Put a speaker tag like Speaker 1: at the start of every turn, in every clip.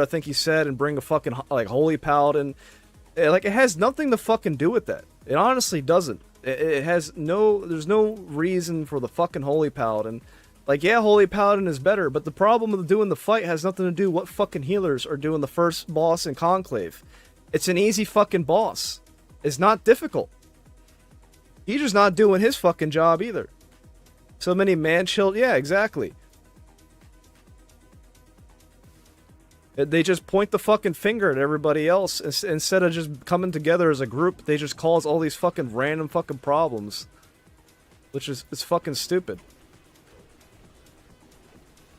Speaker 1: I think he said, and bring a fucking, like, holy paladin. Like, it has nothing to fucking do with that. It honestly doesn't. It has no, there's no reason for the fucking holy paladin. Like, yeah, holy paladin is better, but the problem with doing the fight has nothing to do what fucking healers are doing the first boss in Conclave. It's an easy fucking boss. It's not difficult. He's just not doing his fucking job either. So many man-child, yeah, exactly. They just point the fucking finger at everybody else instead of just coming together as a group. They just cause all these fucking random fucking problems, which is it's fucking stupid.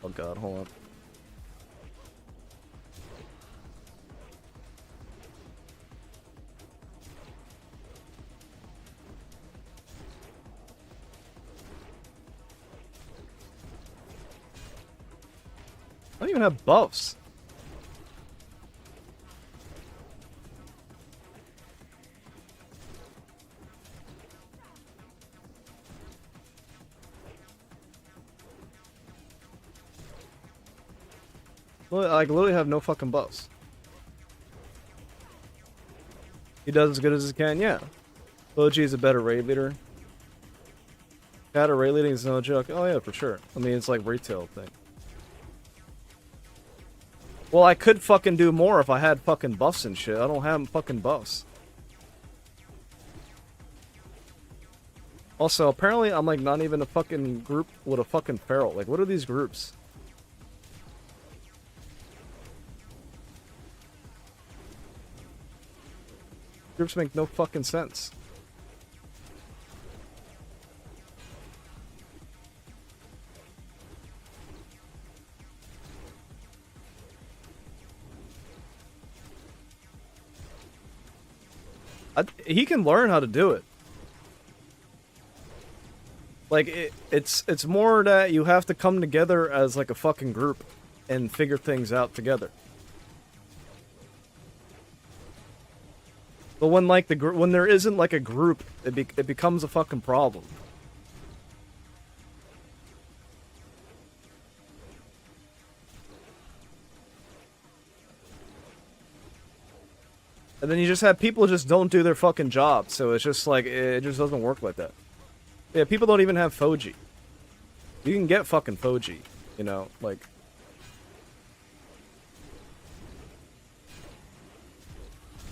Speaker 1: Oh god, hold on. I don't even have buffs. I literally have no fucking buffs. He does as good as he can, yeah. Boji is a better raid leader. Cat raid leading is no joke. Oh yeah, for sure. I mean, it's like retail thing. Well, I could fucking do more if I had fucking buffs and shit. I don't have fucking buffs. Also, apparently I'm like not even a fucking group with a fucking feral. Like, what are these groups? Groups make no fucking sense. He can learn how to do it. Like, it's more that you have to come together as like a fucking group and figure things out together. But when like when there isn't like a group, it becomes a fucking problem. And then you just have people just don't do their fucking job, so it's just like it just doesn't work like that. Yeah, people don't even have Foji. You can get fucking Foji, you know, like.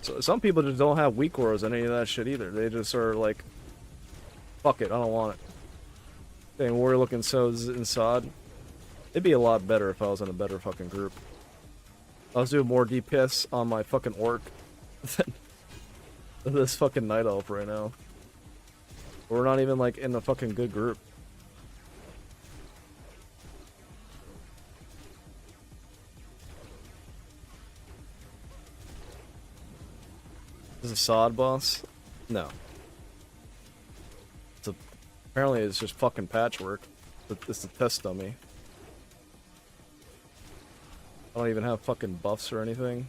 Speaker 1: So some people just don't have weak auras and any of that shit either. They just are like, fuck it, I don't want it. Dang, warrior looking so inside. It'd be a lot better if I was in a better fucking group. I was doing more DPS on my fucking orc than this fucking night elf right now. We're not even like in a fucking good group. Is it a sod boss? No. Apparently it's just fucking patchwork. It's a test dummy. I don't even have fucking buffs or anything.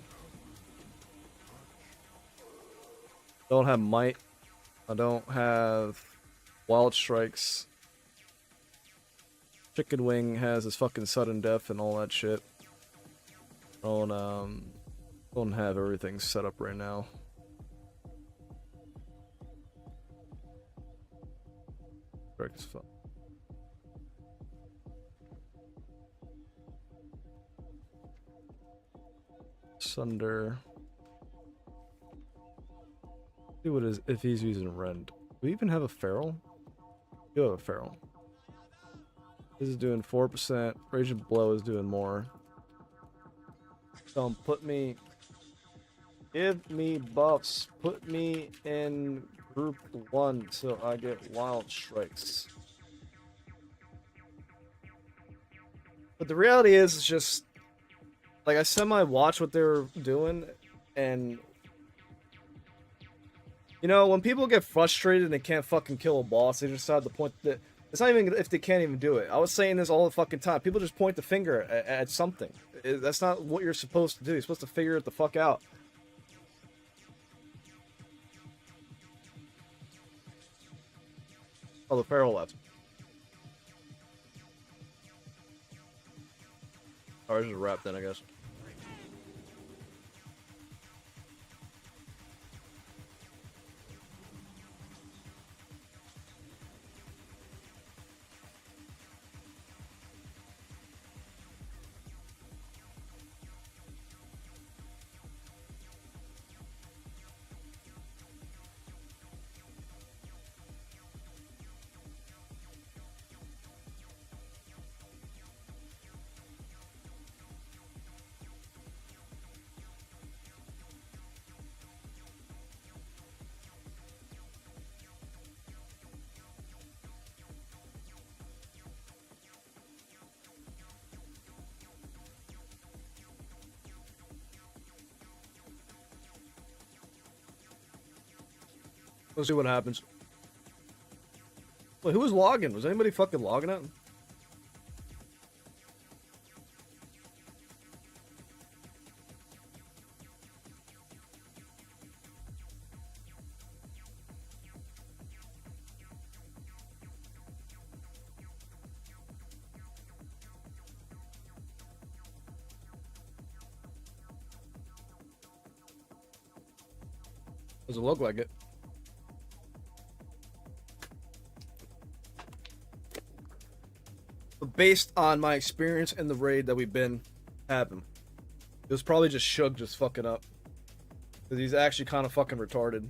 Speaker 1: Don't have might. I don't have wild strikes. Chicken Wing has his fucking sudden death and all that shit. Don't have everything set up right now. Strike is fun. Sunder. See what is if he's using rend. Do we even have a feral? We do have a feral. This is doing 4%. Raging Blow is doing more. Don't put me. Give me buffs. Put me in group 1 so I get wild strikes. But the reality is, it's just like I semi-watch what they're doing, and you know, when people get frustrated and they can't fucking kill a boss, they just decide to point that it's not even if they can't even do it. I was saying this all the fucking time. People just point the finger at something. That's not what you're supposed to do. You're supposed to figure it the fuck out. Oh, the feral left. Alright, just a wrap then, I guess. Let's see what happens. Wait, who was logging? Was anybody fucking logging it? Doesn't look like it. But based on my experience in the raid that we've been having, it was probably just Shug just fucking up. Because he's actually kind of fucking retarded.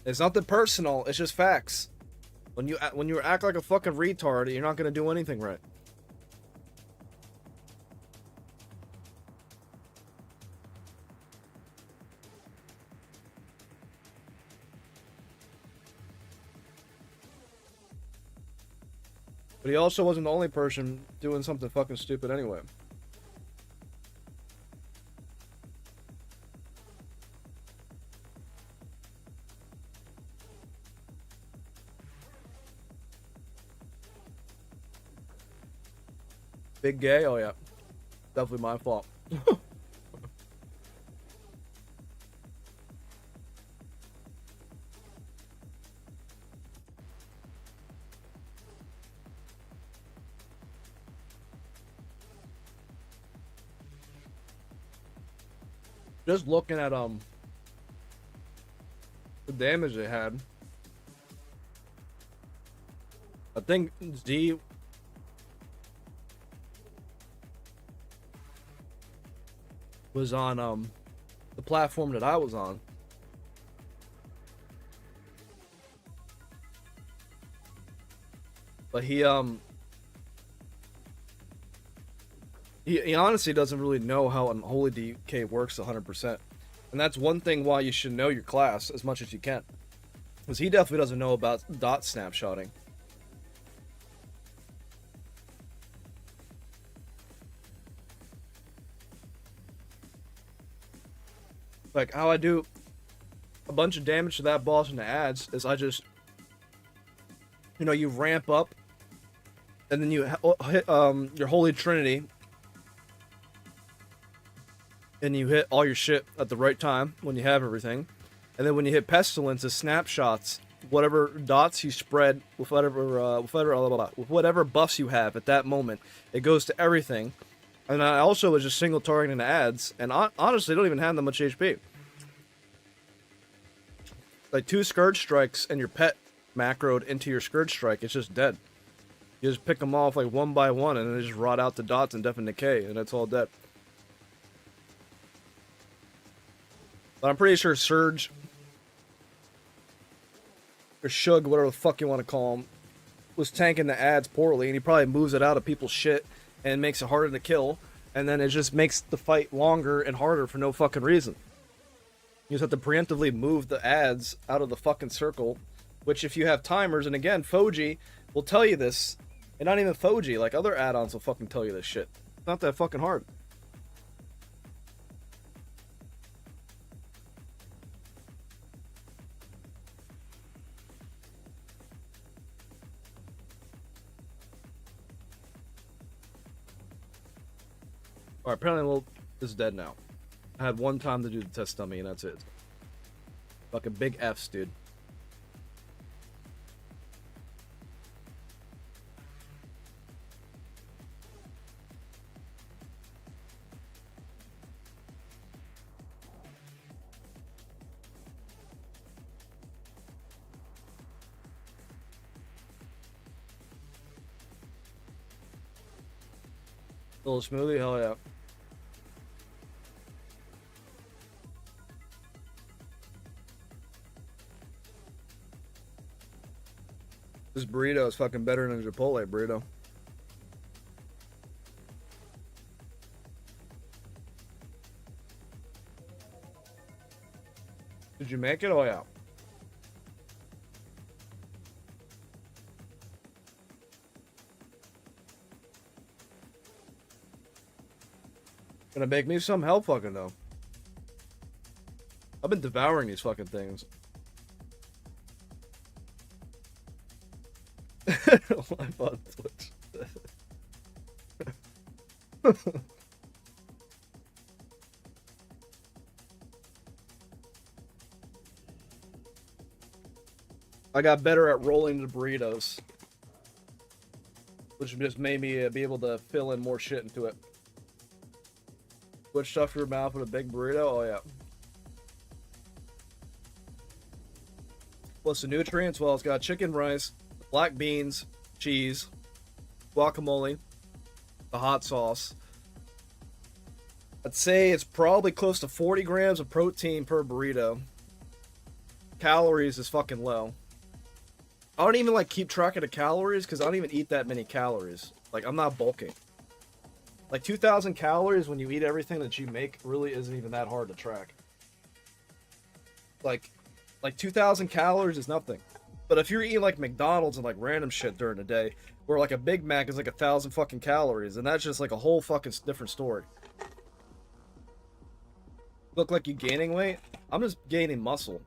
Speaker 1: It's nothing personal, it's just facts. When you act like a fucking retard, you're not gonna do anything right. But he also wasn't the only person doing something fucking stupid anyway. Big gay? Oh yeah. Definitely my fault. Just looking at the damage they had. I think Z was on the platform that I was on. But he honestly doesn't really know how Unholy DK works 100%. And that's one thing why you should know your class as much as you can. Because he definitely doesn't know about dot snapshotting. Like, how I do a bunch of damage to that boss in the ads is I just, you know, you ramp up, and then you hit your Holy Trinity, and you hit all your shit at the right time when you have everything. And then when you hit Pestilence, it snapshots whatever dots you spread with whatever buffs you have at that moment. It goes to everything. And I also was just single targeting the ads, and honestly, don't even have that much HP. Like 2 Scourge Strikes and your pet macroed into your Scourge Strike, it's just dead. You just pick them off like one by one, and then they just rot out the dots and Death and Decay, and it's all dead. But I'm pretty sure Surge, or Shug, whatever the fuck you want to call him, was tanking the ads poorly, and he probably moves it out of people's shit and makes it harder to kill, and then it just makes the fight longer and harder for no fucking reason. You just have to preemptively move the ads out of the fucking circle, which if you have timers, and again, Foji will tell you this, and not even Foji, like other add-ons will fucking tell you this shit. It's not that fucking hard. Alright, apparently this is dead now. I had one time to do the test dummy, and that's it. Fucking big Fs, dude. Little smoothie? Hell yeah. This burrito is fucking better than a Chipotle burrito. Did you make it? Oh yeah. Gonna make me some? Hell fucking no. I've been devouring these fucking things. Live on Twitch. I got better at rolling the burritos, which just made me be able to fill in more shit into it. Would stuff your mouth with a big burrito? Oh yeah. What's the nutrients? Well, it's got chicken, rice, black beans, cheese, guacamole, the hot sauce. I'd say it's probably close to 40 grams of protein per burrito. Calories is fucking low. I don't even like keep track of the calories because I don't even eat that many calories. Like, I'm not bulking. Like 2,000 calories when you eat everything that you make really isn't even that hard to track. Like 2,000 calories is nothing. But if you're eating like McDonald's and like random shit during the day, where like a Big Mac is like 1,000 fucking calories, and that's just like a whole fucking different story. Look like you gaining weight? I'm just gaining muscle.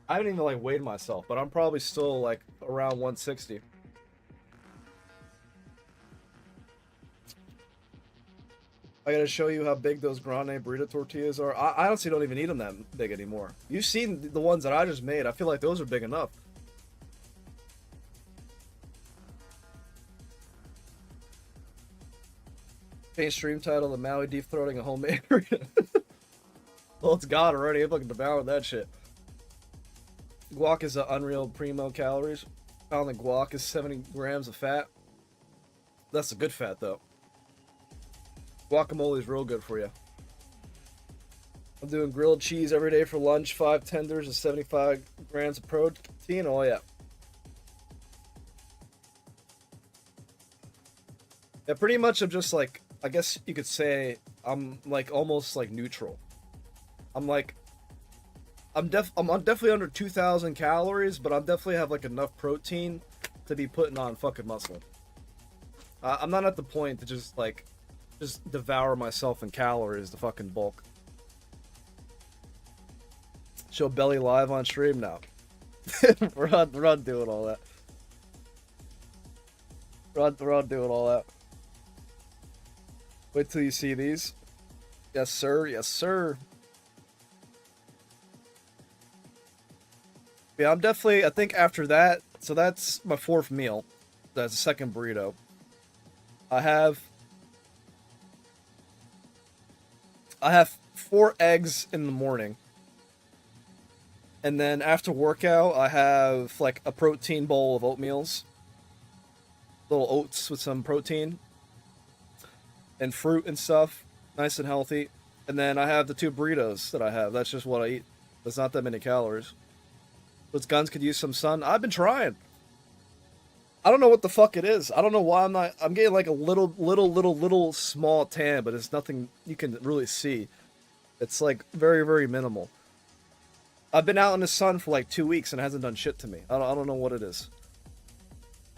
Speaker 1: I haven't even like weighed myself, but I'm probably still like around 160. I gotta show you how big those grande burrito tortillas are. I honestly don't even eat them that big anymore. You've seen the ones that I just made. I feel like those are big enough. Change stream title: The Maui Deep Throating a Homemade Burrito. Well, it's got already. I'm fucking devouring that shit. Guac is an unreal primo calories. Pound of guac is 70 grams of fat. That's a good fat though. Guacamole is real good for you. I'm doing grilled cheese every day for lunch. 5 tenders and 75 grams of protein. Oh yeah. Yeah, pretty much I'm just like, I guess you could say I'm like almost like neutral. I'm definitely under 2,000 calories, but I definitely have like enough protein to be putting on fucking muscle. I'm not at the point to just devour myself in calories to fucking bulk. Show belly live on stream now. we're not doing all that. We're not doing all that. Wait till you see these. Yes, sir. Yes, sir. Yeah, I'm definitely, I think after that, so that's my 4th meal. That's the second burrito. I have 4 eggs in the morning. And then after workout, I have like a protein bowl of oatmeals. Little oats with some protein. And fruit and stuff. Nice and healthy. And then I have the 2 burritos that I have. That's just what I eat. That's not that many calories. Those guns could use some sun. I've been trying. I don't know what the fuck it is. I don't know why I'm getting like a little small tan, but it's nothing you can really see. It's like very, very minimal. I've been out in the sun for like 2 weeks and it hasn't done shit to me. I don't know what it is.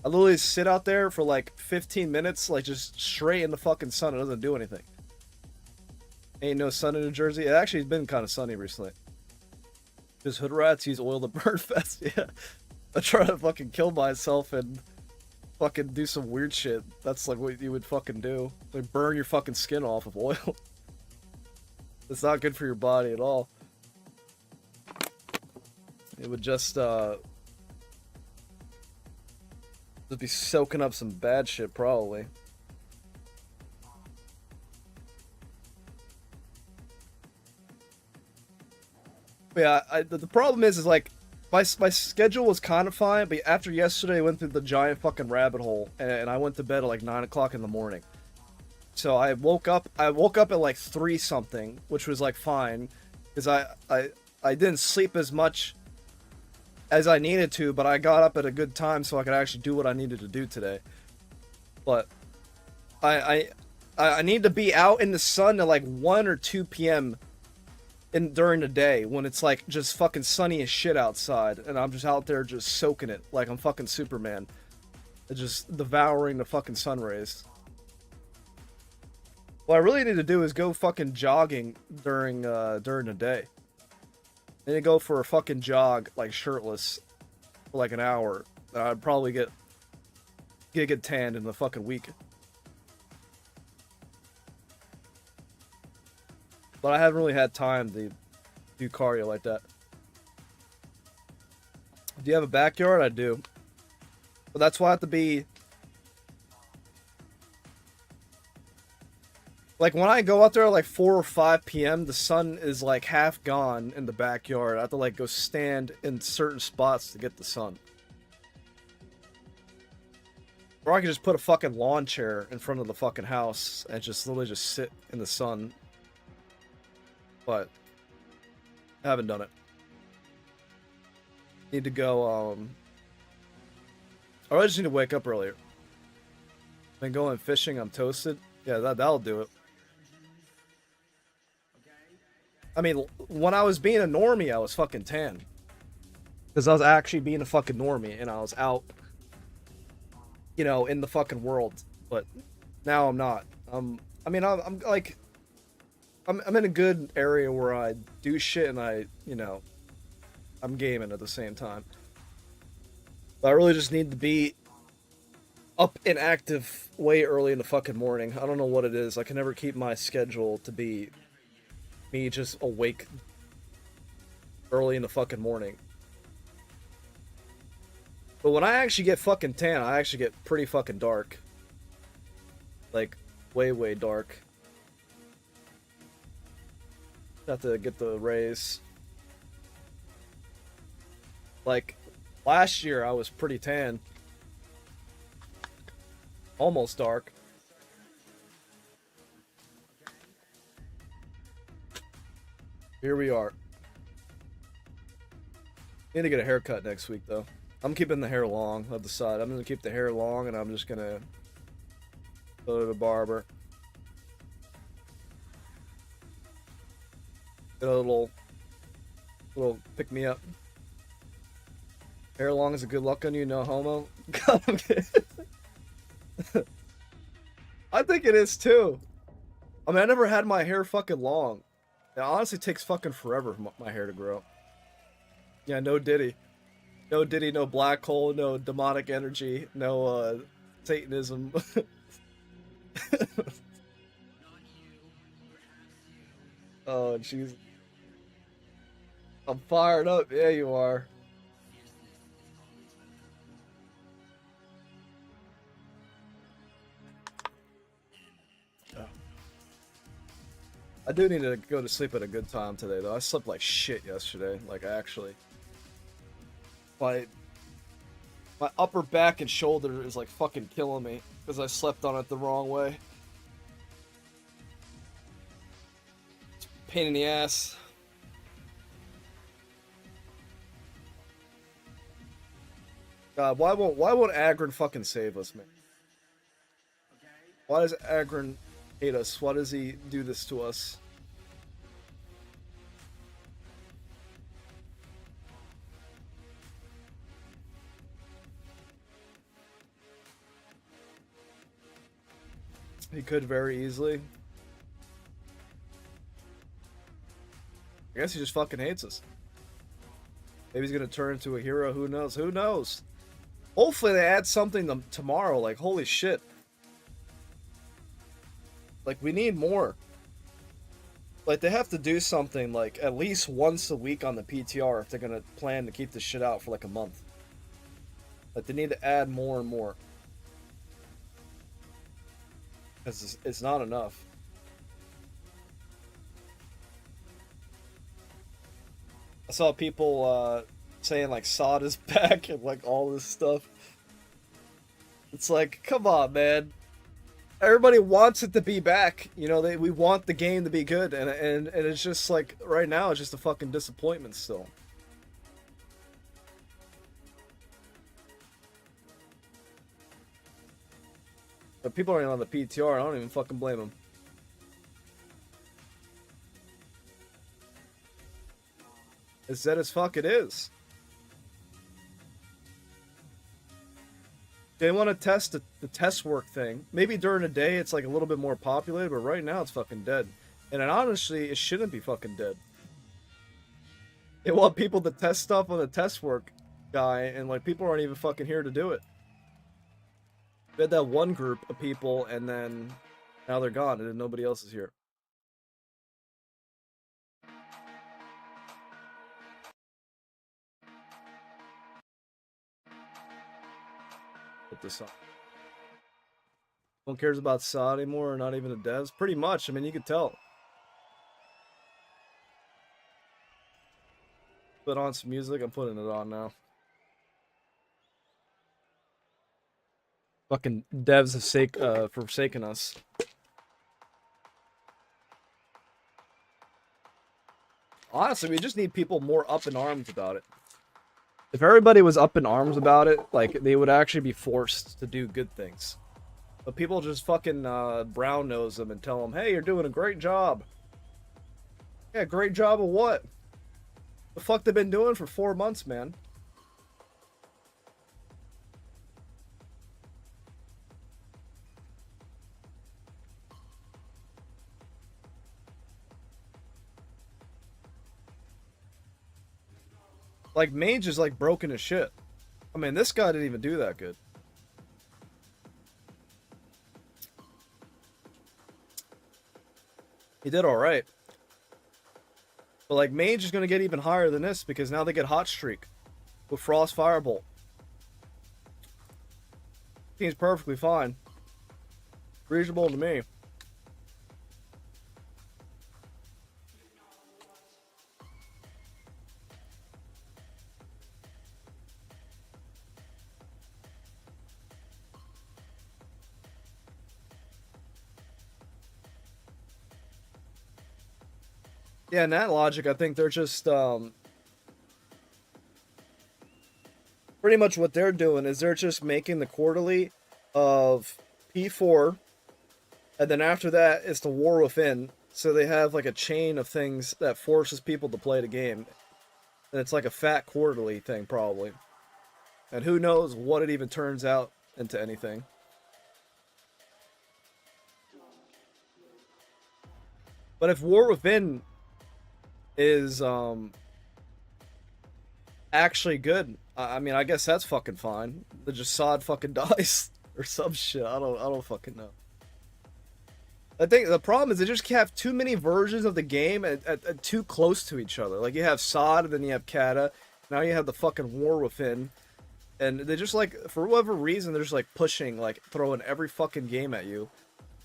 Speaker 1: I literally sit out there for like 15 minutes, like just straight in the fucking sun. It doesn't do anything. Ain't no sun in New Jersey. It actually has been kind of sunny recently. Just hood rats use oil to burn fast. Yeah. I try to fucking kill myself and fucking do some weird shit. That's like what you would fucking do. Like burn your fucking skin off with oil. It's not good for your body at all. It would just be soaking up some bad shit probably. Yeah, the problem is like my schedule was kind of fine, but after yesterday I went through the giant fucking rabbit hole and I went to bed at like 9 o'clock in the morning. So I woke up at like 3 something, which was like fine because I didn't sleep as much as I needed to, but I got up at a good time so I could actually do what I needed to do today. But I need to be out in the sun at like 1 or 2 p.m. during the day when it's like just fucking sunny as shit outside and I'm just out there just soaking it like I'm fucking Superman. Just devouring the fucking sun rays. What I really need to do is go fucking jogging during the day. I need to go for a fucking jog, like shirtless, for like an hour. I'd probably get tanned in the fucking week. But I haven't really had time to do cardio like that. Do you have a backyard? I do. But that's why I have to be... Like, when I go out there at like 4 or 5 p.m., the sun is like half gone in the backyard. I have to like go stand in certain spots to get the sun. Or I could just put a fucking lawn chair in front of the fucking house and just literally just sit in the sun. But I haven't done it. Need to go, I just need to wake up earlier. Been going fishing, I'm toasted. Yeah, that'll do it. I mean, when I was being a normie, I was fucking tan. Because I was actually being a fucking normie, and I was out, you know, in the fucking world. But now I'm not. I'm like, I'm in a good area where I do shit and I, you know, I'm gaming at the same time. But I really just need to be up and active way early in the fucking morning. I don't know what it is. I can never keep my schedule to be me just awake early in the fucking morning. But when I actually get fucking tan, I actually get pretty fucking dark. Like, way, way dark. Have to get the rays. Like, last year I was pretty tan. Almost dark. Here we are. Need to get a haircut next week, though. I'm keeping the hair long. I've decided. I'm going to keep the hair long, and I'm just going to go to the barber. Get a little pick-me-up. Hair long is a good luck on you, no homo. I'm kidding. I think it is, too. I mean, I never had my hair fucking long. It honestly takes fucking forever for my hair to grow. Yeah, no Diddy. No Diddy, no black hole, no demonic energy, no, Satanism. Oh, jeez. I'm fired up. Yeah, you are. I do need to go to sleep at a good time today, though. I slept like shit yesterday. Like, actually. My upper back and shoulder is like fucking killing me because I slept on it the wrong way. It's a pain in the ass. God, why won't Agron fucking save us, man? Why does Agron hate us? Why does he do this to us? He could very easily. I guess he just fucking hates us. Maybe he's gonna turn into a hero. Who knows? Who knows? Hopefully they add something tomorrow. Like, holy shit. Like, we need more. Like, they have to do something, like, at least once a week on the PTR if they're gonna plan to keep this shit out for, like, a month. Like, they need to add more and more. Because it's not enough. I saw people, saying, like, SOD is back and, like, all this stuff. It's like, come on, man. Everybody wants it to be back. You know, we want the game to be good. And it's just, like, right now, it's just a fucking disappointment still. But people aren't on the PTR. I don't even fucking blame them. As dead as fuck it is. They want to test the test work thing. Maybe during the day it's like a little bit more populated, but right now it's fucking dead. And honestly, it shouldn't be fucking dead. They want people to test stuff on the test work guy, and like people aren't even fucking here to do it. We had that one group of people, and then now they're gone, and then nobody else is here. Put this on. No one cares about SOD anymore, or not even the devs. Pretty much. I mean, you could tell. Put on some music. I'm putting it on now. Fucking devs have forsaken us. Honestly, we just need people more up in arms about it. If everybody was up in arms about it, like, they would actually be forced to do good things. But people just fucking brown nose them and tell them, hey, you're doing a great job. Yeah, great job of what? The fuck they've been doing for 4 months, man. Like, Mage is like broken as shit. I mean, this guy didn't even do that good. He did alright. But like, Mage is gonna get even higher than this because now they get Hot Streak with Frost Firebolt. Seems perfectly fine. Reasonable to me. Yeah, in that logic, I think they're just, pretty much what they're doing is they're just making the quarterly of P4, and then after that, it's the War Within, so they have, like, a chain of things that forces people to play the game, and it's like a fat quarterly thing, probably. And who knows what it even turns out into anything. But if War Within is actually good, I mean, I guess that's fucking fine. The Jasad fucking dies or some shit. I don't fucking know. I think the problem is they just have too many versions of the game at too close to each other. Like, you have Sod, and then you have Kata. Now you have the fucking War Within. And they just, like, for whatever reason, they're just, like, pushing, like, throwing every fucking game at you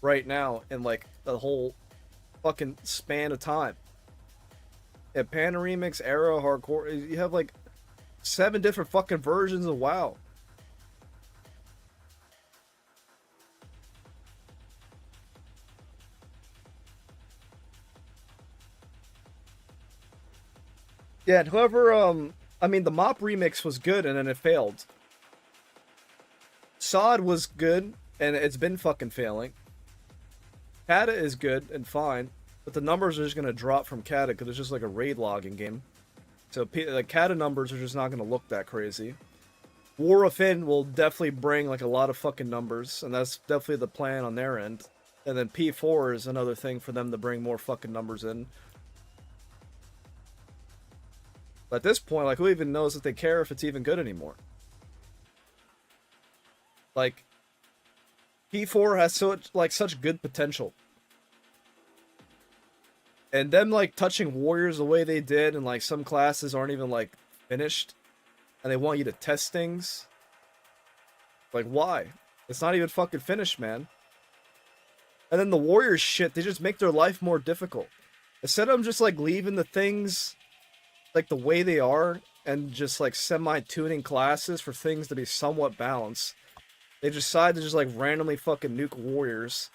Speaker 1: right now in, like, the whole fucking span of time. Yeah, Panda Remix, Era, Hardcore. You have, like, 7 different fucking versions of WoW. Yeah, and whoever, I mean, the Mop remix was good and then it failed. Sod was good and it's been fucking failing. Kata is good and fine, but the numbers are just gonna drop from Kata because it's just like a raid logging game. So the Kata numbers are just not gonna look that crazy. War Within will definitely bring like a lot of fucking numbers, and that's definitely the plan on their end. And then P4 is another thing for them to bring more fucking numbers in. But at this point, like, who even knows if they care if it's even good anymore? Like, P4 has such good potential. And them, like, touching warriors the way they did, and, like, some classes aren't even, like, finished, and they want you to test things. Like, why? It's not even fucking finished, man. And then the warriors shit, they just make their life more difficult. Instead of them just, like, leaving the things like the way they are and just like semi-tuning classes for things to be somewhat balanced, they decide to just like randomly fucking nuke warriors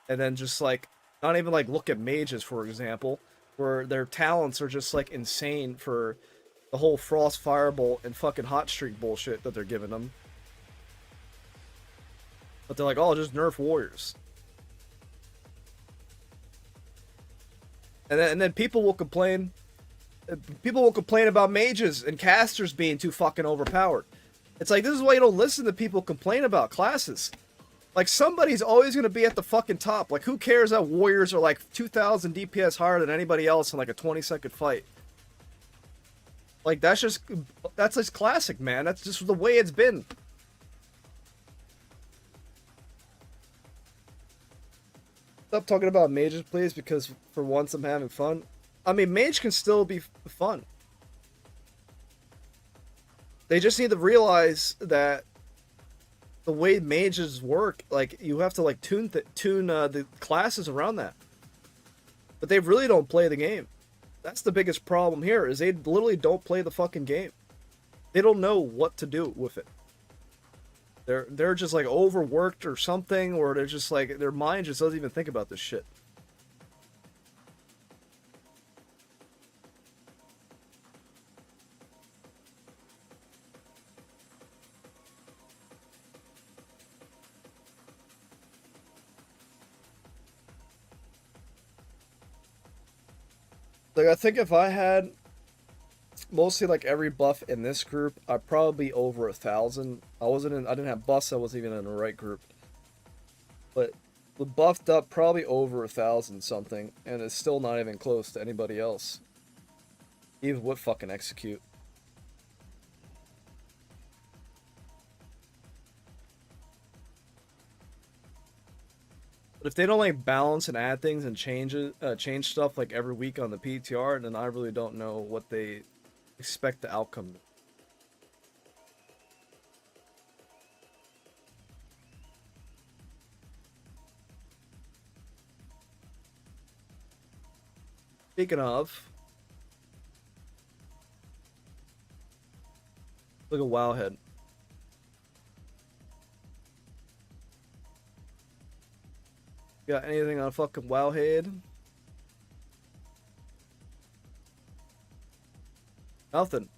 Speaker 1: and then just like not even like look at mages, for example, where their talents are just like insane for the whole Frost Firebolt and fucking Hot Streak bullshit that they're giving them. But they're like, oh, just nerf warriors. And then people will complain. People will complain about mages and casters being too fucking overpowered. It's like, this is why you don't listen to people complain about classes. Like, somebody's always going to be at the fucking top. Like, who cares that warriors are like 2,000 DPS higher than anybody else in like a 20-second fight? Like, that's just classic, man. That's just the way it's been. Stop talking about mages, please, because for once I'm having fun. I mean, mage can still be fun. They just need to realize that the way mages work, like, you have to like tune the classes around that. But they really don't play the game. That's the biggest problem here, is they literally don't play the fucking game. They don't know what to do with it. They're just like overworked or something, or they're just like, their mind just doesn't even think about this shit. Like, I think if I had mostly like every buff in this group, I'd probably be over 1,000. I didn't have buffs, I wasn't even in the right group. But the buffed up, probably over 1,000 something, and it's still not even close to anybody else. Even with fucking execute. But if they don't like balance and add things and change stuff like every week on the PTR, then I really don't know what they expect the outcome. Speaking of, look at Wowhead. Got anything on fucking Wowhead? Nothing.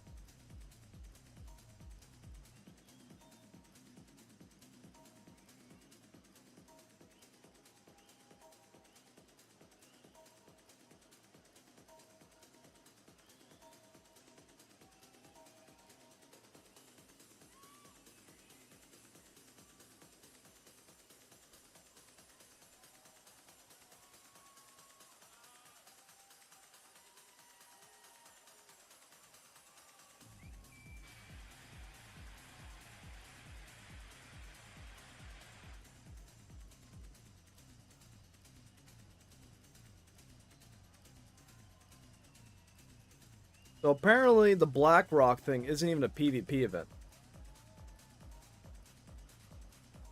Speaker 1: So apparently the BlackRock thing isn't even a PvP event.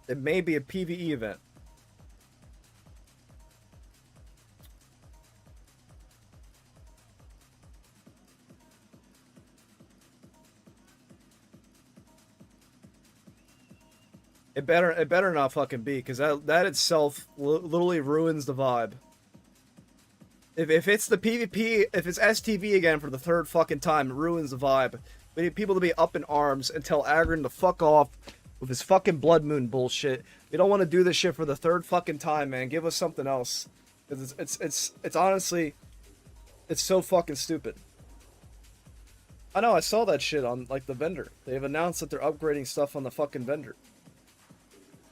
Speaker 1: It may be a PvE event. It better not fucking be, because that itself literally ruins the vibe. If it's the PvP, if it's STV again for the third fucking time, it ruins the vibe. We need people to be up in arms and tell Agron to fuck off with his fucking Blood Moon bullshit. We don't want to do this shit for the third fucking time, man. Give us something else. Because it's honestly, it's so fucking stupid. I know, I saw that shit on, like, the vendor. They've announced that they're upgrading stuff on the fucking vendor.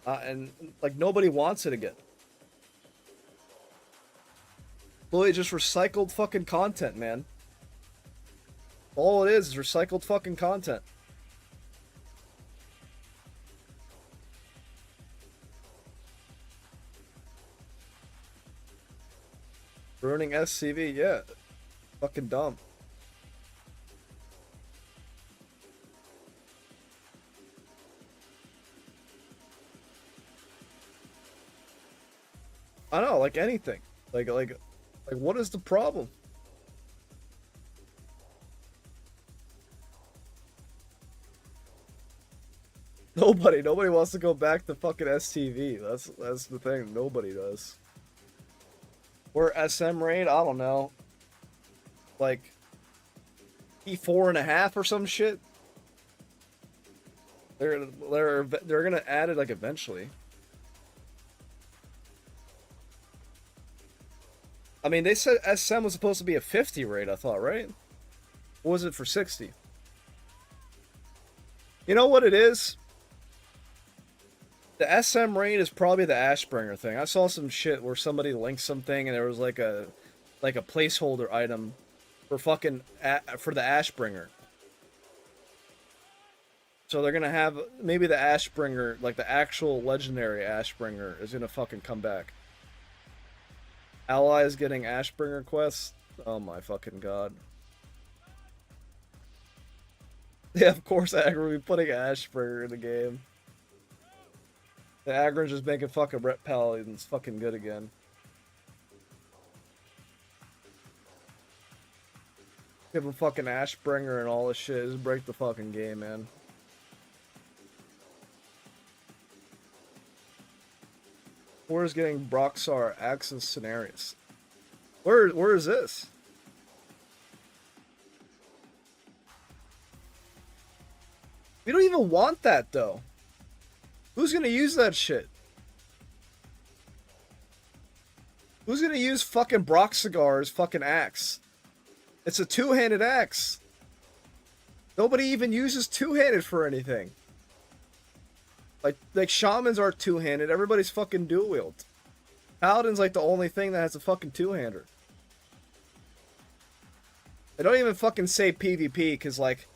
Speaker 1: And, like, nobody wants it again. Literally just recycled fucking content, man. All it is recycled fucking content. Ruining SCV, yeah. Fucking dumb. I know, like anything. Like what is the problem? Nobody wants to go back to fucking STV. That's the thing. Nobody does. Or SM raid, I don't know. Like E4.5 or some shit. They're gonna add it like eventually. I mean, they said SM was supposed to be a 50 raid, I thought, right? Or was it for 60? You know what it is? The SM raid is probably the Ashbringer thing. I saw some shit where somebody linked something and there was like a placeholder item for fucking for the Ashbringer. So they're gonna have maybe the Ashbringer, like the actual legendary Ashbringer, is gonna fucking come back. Allies getting Ashbringer quests. Oh my fucking god. Yeah, of course Aggro will be putting Ashbringer in the game. The Aggro's just making fucking Rep Paladins fucking good again. Give him fucking Ashbringer and all this shit. Just break the fucking game, man. Where's getting Broxar Axis Scenarios? Where is this? We don't even want that though. Who's gonna use that shit? Who's gonna use fucking Broxigar's fucking axe? It's a two-handed axe. Nobody even uses two-handed for anything. Like shamans are two-handed. Everybody's fucking dual-wield. Paladin's like the only thing that has a fucking two-hander. I don't even fucking say PvP because like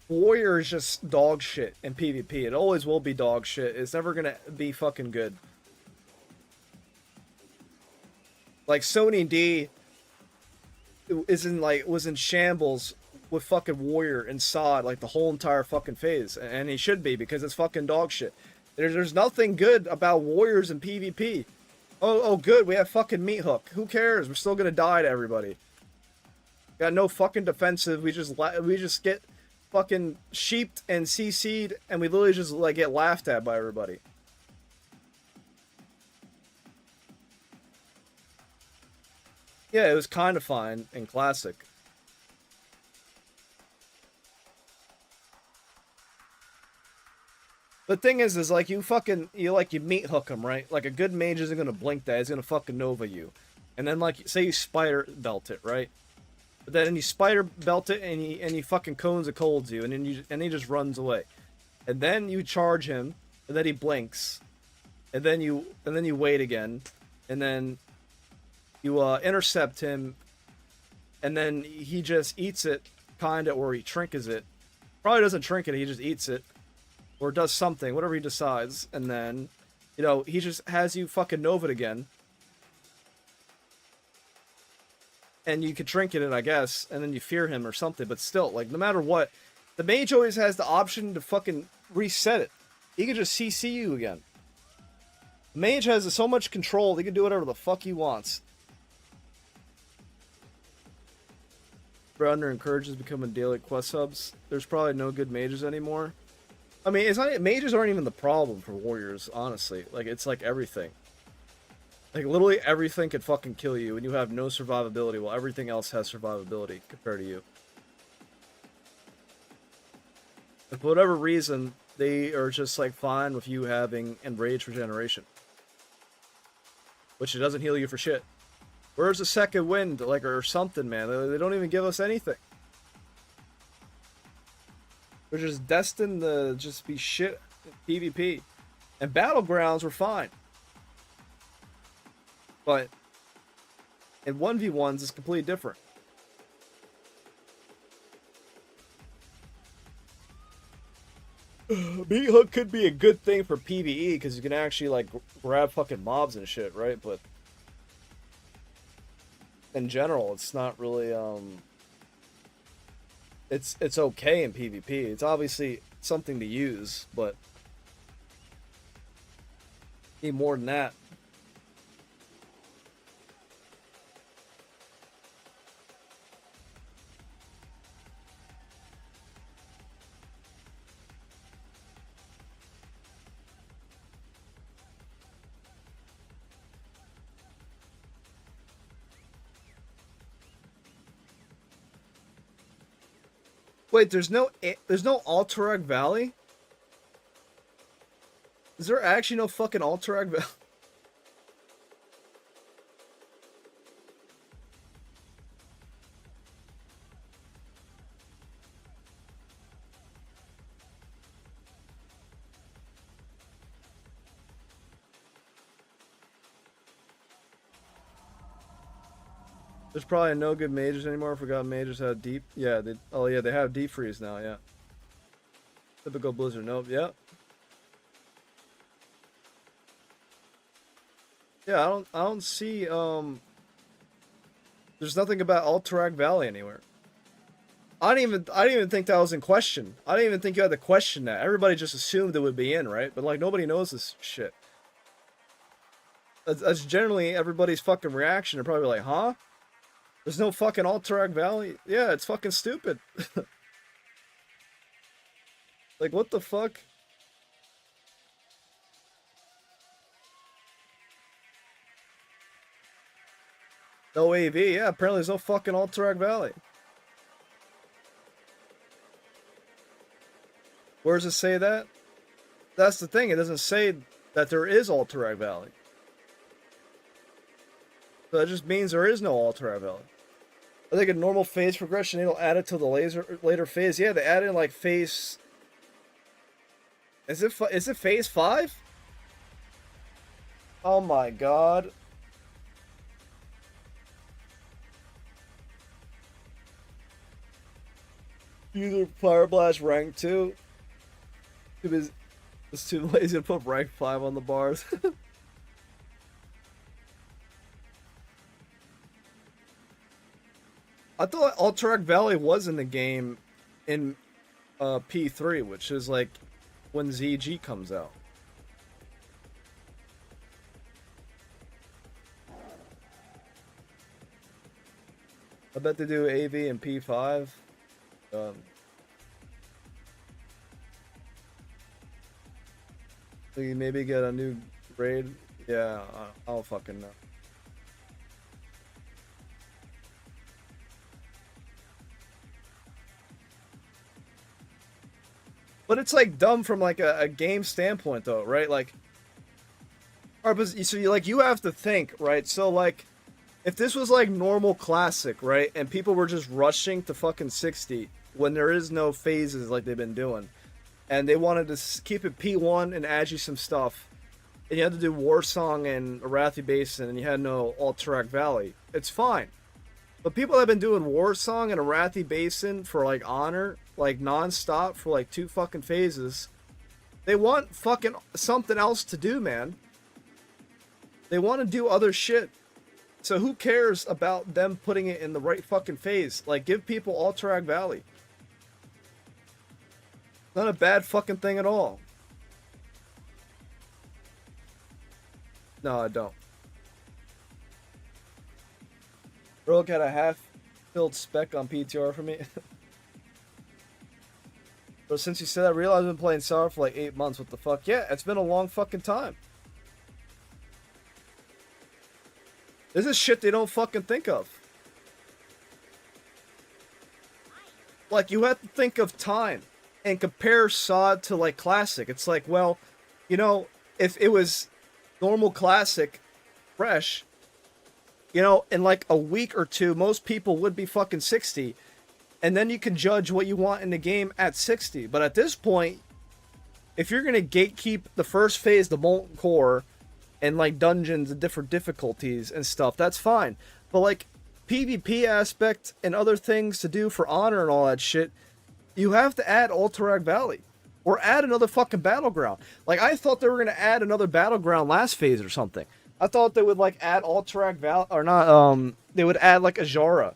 Speaker 1: Warrior is just dog shit in PvP. It always will be dog shit. It's never gonna be fucking good. Like Sony D was in shambles with fucking Warrior and Sod like the whole entire fucking phase, and he should be because it's fucking dog shit. There's nothing good about Warriors in PvP. Oh good, we have fucking Meat Hook. Who cares? We're still gonna die to everybody. Got no fucking defensive. We just get fucking sheeped and CC'd, and we literally just like get laughed at by everybody. Yeah, it was kind of fine in Classic. The thing is like you meat hook him, right? Like a good mage isn't gonna blink that; he's gonna fucking Nova you, and then like say you spider belt it, right? But then you spider belt it and he fucking cones and colds you, and then he just runs away, and then you charge him, and then he blinks, and then you wait again, and then you intercept him, and then he just eats it, kinda, or he trinkets it. Probably doesn't trinket it; he just eats it. Or does something, whatever he decides, and then, you know, he just has you fucking Nova it again. And you could trinket it, I guess, and then you fear him or something, but still, like, no matter what, the mage always has the option to fucking reset it. He could just CC you again. The mage has so much control, he can do whatever the fuck he wants. Browner encourages becoming daily quest hubs. There's probably no good mages anymore. I mean, it's not, mages aren't even the problem for warriors, honestly. Like, it's like everything. Like, literally everything could fucking kill you, and you have no survivability, while everything else has survivability compared to you. And for whatever reason, they are just, like, fine with you having Enraged Regeneration. Which it doesn't heal you for shit. Where's the second wind, like, or something, man? They don't even give us anything. We're just destined to just be shit in PvP. And Battlegrounds were fine. But in 1v1s, it's completely different. Meat Hook could be a good thing for PvE, because you can actually, like, grab fucking mobs and shit, right? But in general, it's not really, It's okay in PvP. It's obviously something to use, but need more than that. Wait, there's no Alterac Valley? Is there actually no fucking Alterac Valley? There's probably no good mages anymore. I forgot mages had deep. Yeah, they. Oh yeah, they have deep freeze now. Yeah. Typical Blizzard. Nope. Yep. Yeah, I don't see. There's nothing about Alterac Valley anywhere. I didn't even think that was in question. I didn't even think you had to question that. Everybody just assumed it would be in, right? But like nobody knows this shit. That's generally everybody's fucking reaction. They're probably like, huh? There's no fucking Alterac Valley? Yeah, it's fucking stupid. Like, what the fuck? No AV? Yeah, apparently there's no fucking Alterac Valley. Where does it say that? That's the thing. It doesn't say that there is Alterac Valley. So that just means there is no Alterac Valley. I think a normal phase progression, it'll add it to the later phase. Yeah, they add in like phase. Is it phase 5? Oh my god. Either Fire Blast rank 2. It's too lazy to put rank 5 on the bars. I thought Alterac Valley was in the game in P3, which is like when ZG comes out. I bet they do AV in P5. We maybe get a new raid. Yeah, I don't fucking know. But it's like dumb from like a game standpoint though, right? Like, or but so you have to think, right? So like, if this was like normal classic, right, and people were just rushing to fucking 60 when there is no phases like they've been doing, and they wanted to keep it P1 and add you some stuff, and you had to do Warsong and Arathi Basin, and you had no Alterac Valley, it's fine. But people have been doing Warsong and Arathi Basin for like Honor, like non-stop for like 2 fucking phases. They want fucking something else to do, man. They want to do other shit. So who cares about them putting it in the right fucking phase? Like, give people Alterac Valley. Not a bad fucking thing at all. No, I don't. Rogue had a half-filled spec on PTR for me. But since you said that, I realized I've been playing Sour for like 8 months. What the fuck? Yeah, it's been a long fucking time. This is shit they don't fucking think of. Like, you have to think of time and compare SOD to like Classic. It's like, well, you know, if it was normal Classic, fresh, you know, in like a week or two, most people would be fucking 60. And then you can judge what you want in the game at 60. But at this point, if you're going to gatekeep the first phase, the Molten Core, and like dungeons and different difficulties and stuff, that's fine. But like PvP aspect and other things to do for Honor and all that shit, you have to add Alterac Valley. Or add another fucking battleground. Like, I thought they were going to add another battleground last phase or something. I thought they would like add Alterac Valley, or not, they would add like Ajara.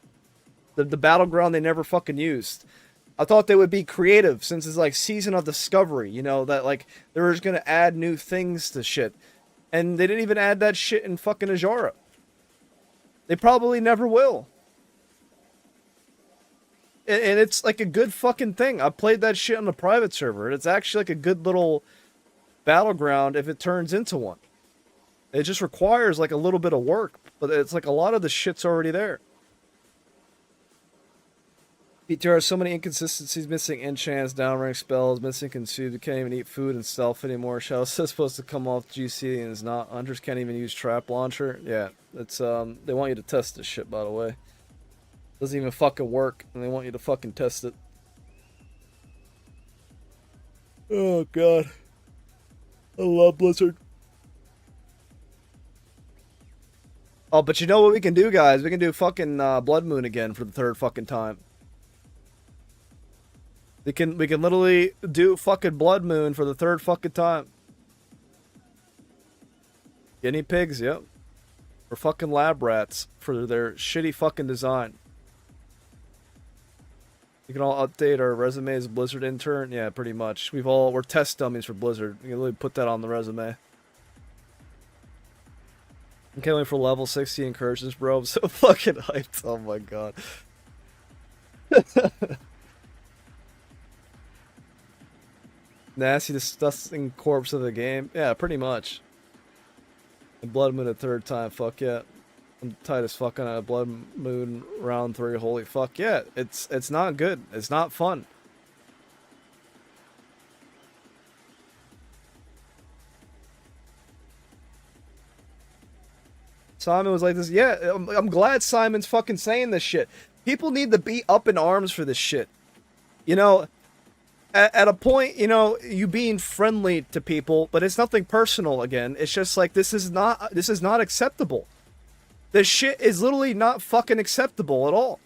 Speaker 1: The battleground they never fucking used. I thought they would be creative since it's like Season of Discovery, you know, that like they were just gonna add new things to shit. And they didn't even add that shit in fucking Ajara. They probably never will. And it's like a good fucking thing. I played that shit on the private server. It's actually like a good little battleground if it turns into one. It just requires like a little bit of work, but it's like a lot of the shit's already there. PTR has so many inconsistencies, missing enchants, downrank spells, missing consume, you can't even eat food and stealth anymore. Shadow's supposed to come off GC and is not. Hunters can't even use trap launcher. Yeah, it's they want you to test this shit, by the way. Doesn't even fucking work, and they want you to fucking test it. Oh god. I love Blizzard. Oh, but you know what we can do, guys? We can do fucking Blood Moon again for the third fucking time. We can literally do fucking Blood Moon for the third fucking time. Guinea pigs, yep. Or fucking lab rats for their shitty fucking design. You can all update our resume as a Blizzard intern. Yeah, pretty much. We're test dummies for Blizzard. You can really put that on the resume. I can't wait for level 60 incursions, bro. I'm so fucking hyped. Oh my god. Nasty, disgusting corpse of the game. Yeah, pretty much. And Blood Moon a third time. Fuck yeah. I'm tight as fuck on a Blood Moon round 3. Holy fuck yeah. It's not good. It's not fun. Simon was like this. Yeah, I'm glad Simon's fucking saying this shit. People need to be up in arms for this shit. You know, at a point, you know, you being friendly to people, but it's nothing personal again. It's just like this is not acceptable. This shit is literally not fucking acceptable at all.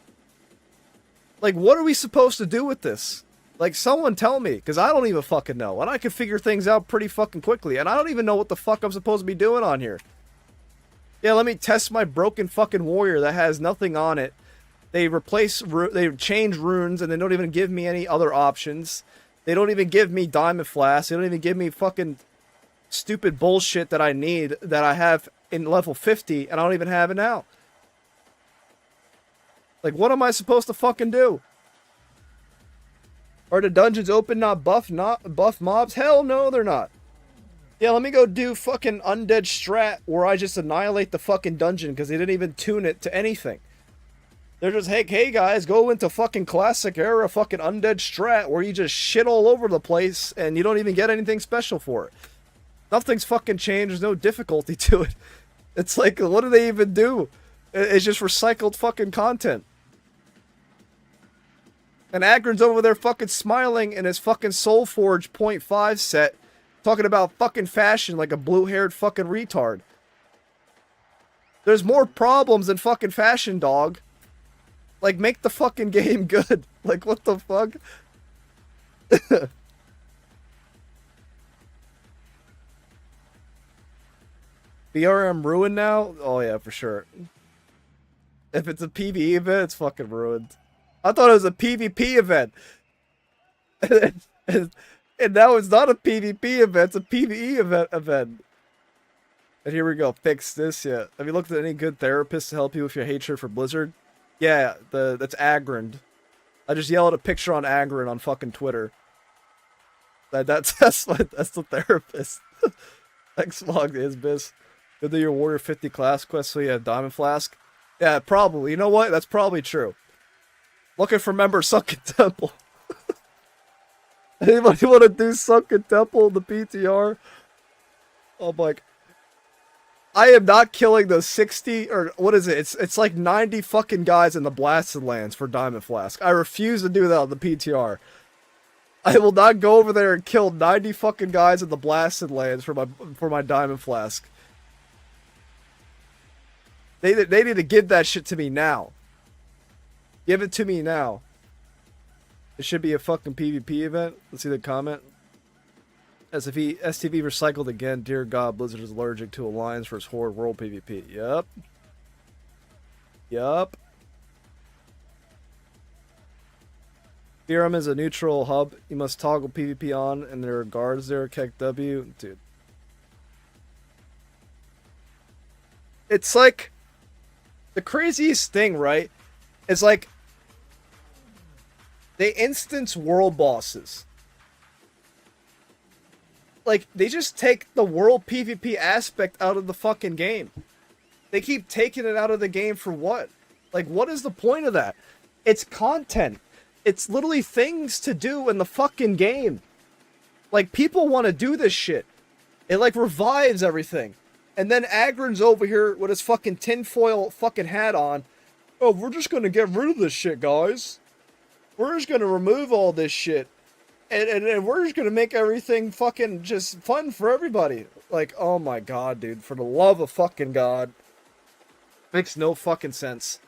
Speaker 1: Like, what are we supposed to do with this? Like, someone tell me, because I don't even fucking know. And I can figure things out pretty fucking quickly, and I don't even know what the fuck I'm supposed to be doing on here. Yeah, let me test my broken fucking warrior that has nothing on it. They change runes, and they don't even give me any other options. They don't even give me diamond flasks. They don't even give me fucking stupid bullshit that I need, that I have in level 50, and I don't even have it now. Like, what am I supposed to fucking do? Are the dungeons open, not buff mobs? Hell no, they're not. Yeah, let me go do fucking undead strat where I just annihilate the fucking dungeon because they didn't even tune it to anything. They're just, hey guys, go into fucking classic era fucking undead strat where you just shit all over the place and you don't even get anything special for it. Nothing's fucking changed. There's no difficulty to it. It's like, what do they even do? It's just recycled fucking content. And Agron's over there fucking smiling in his fucking Soulforge 0.5 set, talking about fucking fashion like a blue-haired fucking retard. There's more problems than fucking fashion, dog. Like, make the fucking game good. Like, what the fuck? BRM ruined now? Oh yeah, for sure. If it's a PvE event, it's fucking ruined. I thought it was a PvP event. And now it's not a PvP event, it's a PvE event. And here we go, fix this yet. Have you looked at any good therapists to help you with your hatred for Blizzard? Yeah, that's Agron. I just yelled a picture on Agron on fucking Twitter. That's the therapist. Xlog is biz. Go do your Warrior 50 class quest so you have Diamond Flask. Yeah, probably. You know what? That's probably true. Looking for member Sunken Temple. Anybody want to do Sunken Temple in the PTR? Oh my. I am not killing those 60, or what is it? It's like 90 fucking guys in the Blasted Lands for Diamond Flask. I refuse to do that on the PTR. I will not go over there and kill 90 fucking guys in the Blasted Lands for my Diamond Flask. They need to give that shit to me now. Give it to me now. It should be a fucking PvP event. Let's see the comment. STV recycled again. Dear God, Blizzard is allergic to Alliance vs. Horde World PvP. Yup. Yup. Theorem is a neutral hub. You must toggle PvP on, and there are guards there. Kek W. Dude. It's like... The craziest thing, right? Is like... They instance world bosses. Like, they just take the world PvP aspect out of the fucking game. They keep taking it out of the game for what? Like, what is the point of that? It's content. It's literally things to do in the fucking game. Like, people want to do this shit. It, like, revives everything. And then Agron's over here with his fucking tinfoil fucking hat on. Oh, we're just gonna get rid of this shit, guys. We're just gonna remove all this shit. And we're just gonna make everything fucking just fun for everybody. Like, oh my god, dude. For the love of fucking God. Makes no fucking sense.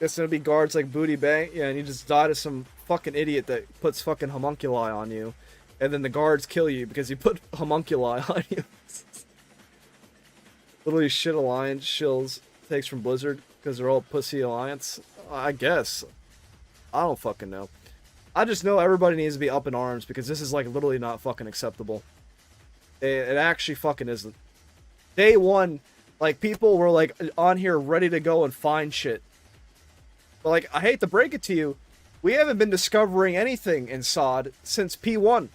Speaker 1: It's gonna be guards like Booty Bang, yeah, and you just die to some fucking idiot that puts fucking homunculi on you, and then the guards kill you because you put homunculi on you. Literally shit alliance shills takes from Blizzard because they're all pussy alliance. I guess. I don't fucking know. I just know everybody needs to be up in arms because this is like literally not fucking acceptable. It actually fucking isn't. Day one, like people were like on here ready to go and find shit. But like, I hate to break it to you, we haven't been discovering anything in SOD since P1.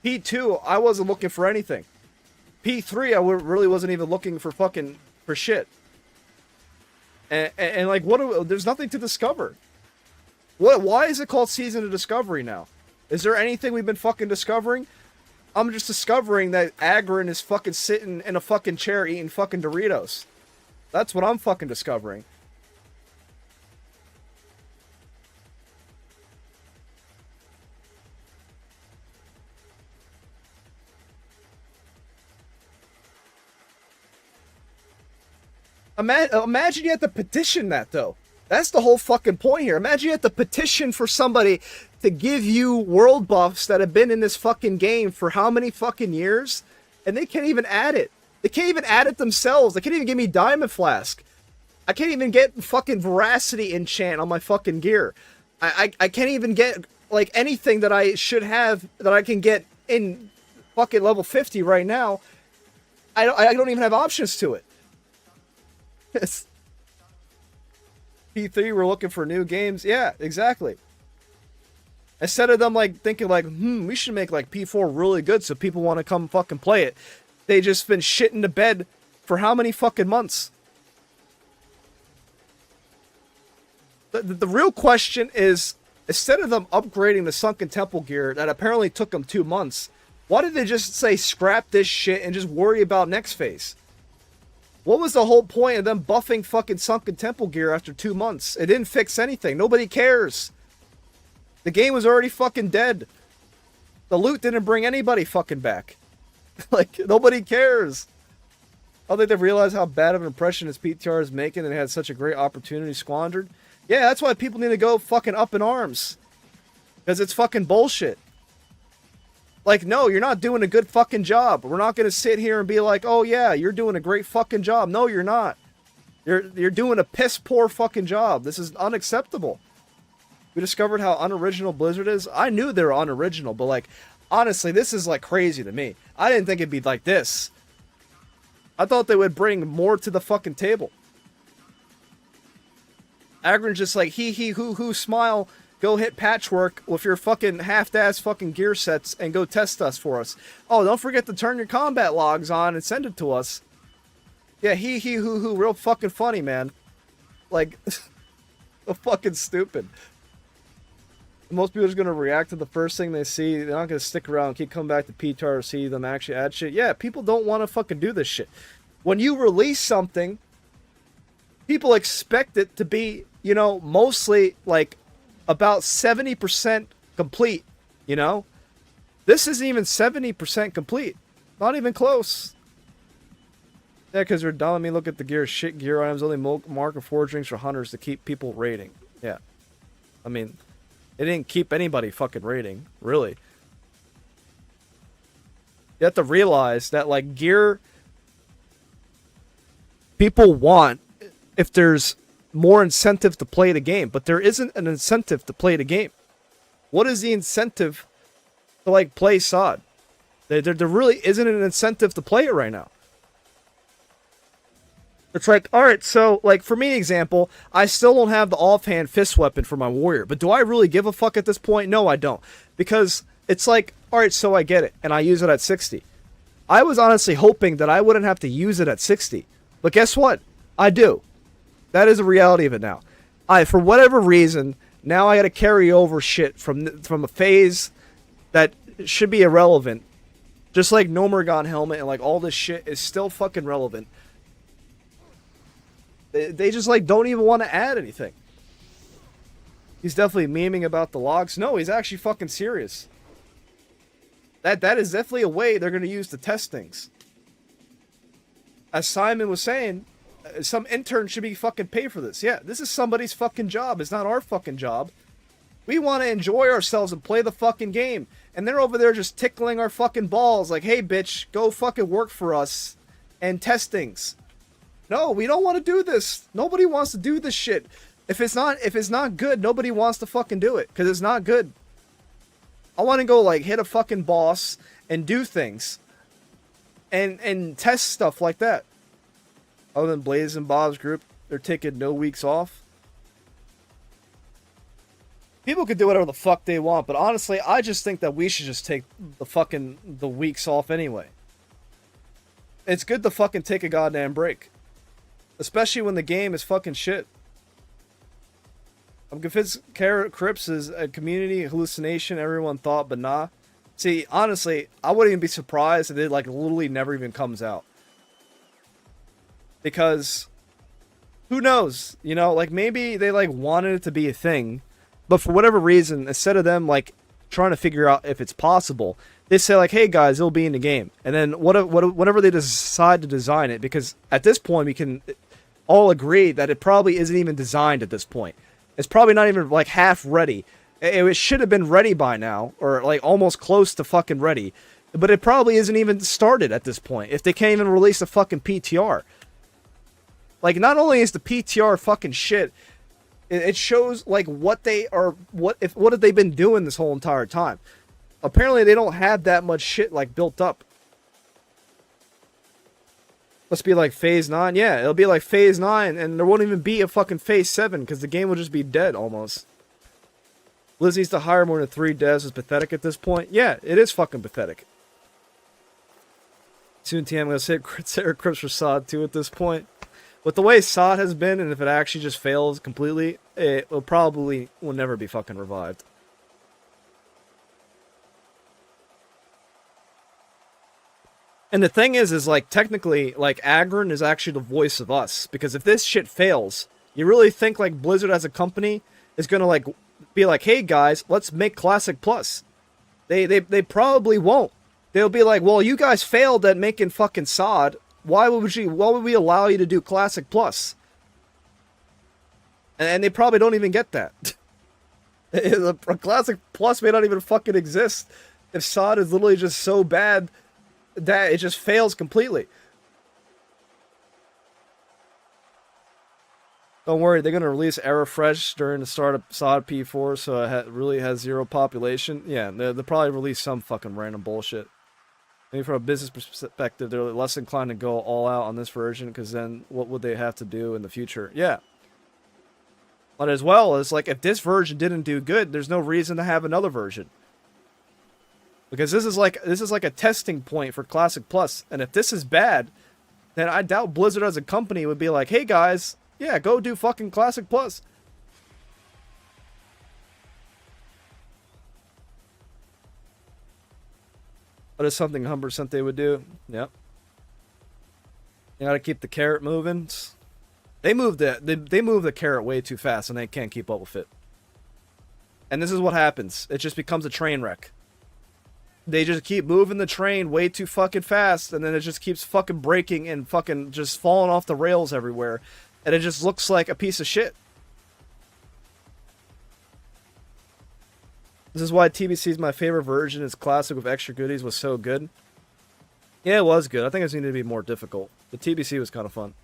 Speaker 1: P2, I wasn't looking for anything. P3, I really wasn't even looking for shit. And like, there's nothing to discover. Why is it called Season of Discovery now? Is there anything we've been fucking discovering? I'm just discovering that Agron is fucking sitting in a fucking chair eating fucking Doritos. That's what I'm fucking discovering. Imagine you had to petition that, though. That's the whole fucking point here. Imagine you had to petition for somebody to give you world buffs that have been in this fucking game for how many fucking years, and they can't even add it. They can't even add it themselves. They can't even give me Diamond Flask. I can't even get fucking Veracity enchant on my fucking gear. I can't even get, like, anything that I should have that I can get in fucking level 50 right now. I don't even have options to it. Yes. P3, we're looking for new games. Yeah, exactly. Instead of them like thinking like, we should make like P4 really good so people want to come fucking play it. They just been shitting the bed for how many fucking months? The real question is, instead of them upgrading the Sunken Temple gear that apparently took them 2 months, why did they just say scrap this shit and just worry about next phase? What was the whole point of them buffing fucking Sunken Temple gear after 2 months? It didn't fix anything. Nobody cares. The game was already fucking dead. The loot didn't bring anybody fucking back. Like, nobody cares. I don't think they've realized how bad of an impression this PTR is making and had such a great opportunity squandered. Yeah, that's why people need to go fucking up in arms. Because it's fucking bullshit. Like, no, you're not doing a good fucking job. We're not going to sit here and be like, oh yeah, you're doing a great fucking job. No, you're not. You're doing a piss poor fucking job. This is unacceptable. We discovered how unoriginal Blizzard is. I knew they were unoriginal, but like, honestly, this is like crazy to me. I didn't think it'd be like this. I thought they would bring more to the fucking table. Agron's just like, hee hoo smile. Go hit Patchwork with your fucking half-ass fucking gear sets and go test us for us. Oh, don't forget to turn your combat logs on and send it to us. Yeah, hee hoo, real fucking funny, man. Like, so fucking stupid. Most people are just gonna react to the first thing they see. They're not gonna stick around and keep coming back to PTR to see them actually add shit. Yeah, people don't want to fucking do this shit. When you release something, people expect it to be, you know, mostly like about 70% complete, you know? This isn't even 70% complete. Not even close. Yeah, because they're dumb. I mean, look at the gear. Shit gear items. Only mark of foragings for hunters to keep people raiding. Yeah. I mean, it didn't keep anybody fucking raiding. Really. You have to realize that, like, gear... people want if there's more incentive to play the game, but there isn't an incentive to play the game. What is the incentive to like play SOD? There really isn't an incentive to play it right now. It's like, alright, so like for me example, I still don't have the offhand fist weapon for my warrior, but do I really give a fuck at this point? No, I don't. Because it's like, alright, so I get it, and I use it at 60. I was honestly hoping that I wouldn't have to use it at 60. But guess what? I do. That is a reality of it now. For whatever reason, now I got to carry over shit from a phase that should be irrelevant. Just like Nomergon helmet and like all this shit is still fucking relevant. They just like don't even want to add anything. He's definitely memeing about the logs. No, he's actually fucking serious. That is definitely a way they're going to use to test things. As Simon was saying, some intern should be fucking paid for this. Yeah, this is somebody's fucking job. It's not our fucking job. We want to enjoy ourselves and play the fucking game. And they're over there just tickling our fucking balls like, hey, bitch, go fucking work for us and test things. No, we don't want to do this. Nobody wants to do this shit. If it's not good, nobody wants to fucking do it because it's not good. I want to go like hit a fucking boss and do things and test stuff like that. Other than Blaze and Bob's group, they're taking no weeks off. People could do whatever the fuck they want, but honestly, I just think that we should just take the weeks off anyway. It's good to fucking take a goddamn break. Especially when the game is fucking shit. I'm convinced Carrot Crips is a community hallucination everyone thought, but nah. See, honestly, I wouldn't even be surprised if it like literally never even comes out. Because who knows? You know, like maybe they like wanted it to be a thing. But for whatever reason, instead of them like trying to figure out if it's possible, they say like, "Hey guys, it'll be in the game." And then whenever they decide to design it, because at this point we can all agree that it probably isn't even designed at this point. It's probably not even like half ready. It should have been ready by now, or like almost close to fucking ready. But it probably isn't even started at this point. If they can't even release a fucking PTR. Like, not only is the PTR fucking shit, it shows like what they are, what have they been doing this whole entire time. Apparently they don't have that much shit like built up. Must be like Phase 9. Yeah, it'll be like Phase 9 and there won't even be a fucking Phase 7 because the game will just be dead almost. Lizzie's to hire more than 3 devs is pathetic at this point. Yeah, it is fucking pathetic. Soon TM, I'm going to say Sarah Crips for SOD 2 at this point. With the way SOD has been, and if it actually just fails completely, it will never be fucking revived. And the thing is like, technically, like, Agron is actually the voice of us. Because if this shit fails, you really think, like, Blizzard as a company is gonna, like, be like, hey, guys, let's make Classic Plus. They probably won't. They'll be like, well, you guys failed at making fucking SOD. Why would we allow you to do Classic Plus? And they probably don't even get that. The Classic Plus may not even fucking exist if SOD is literally just so bad that it just fails completely. Don't worry, they're going to release Era Fresh during the start of SOD P4, so it really has 0 population. Yeah, they'll probably release some fucking random bullshit. Maybe from a business perspective, they're less inclined to go all out on this version, because then what would they have to do in the future? Yeah. But as well as, like, if this version didn't do good, there's no reason to have another version. Because this is like a testing point for Classic Plus, and if this is bad, then I doubt Blizzard as a company would be like, hey guys, yeah, go do fucking Classic Plus. But it's something 100% they would do. Yep. You gotta keep the carrot moving. They move the carrot way too fast, and they can't keep up with it. And this is what happens. It just becomes a train wreck. They just keep moving the train way too fucking fast, and then it just keeps fucking breaking and fucking just falling off the rails everywhere. And it just looks like a piece of shit. This is why TBC's my favorite version. Its classic with extra goodies was so good. Yeah, it was good. I think it needed to be more difficult. The TBC was kind of fun.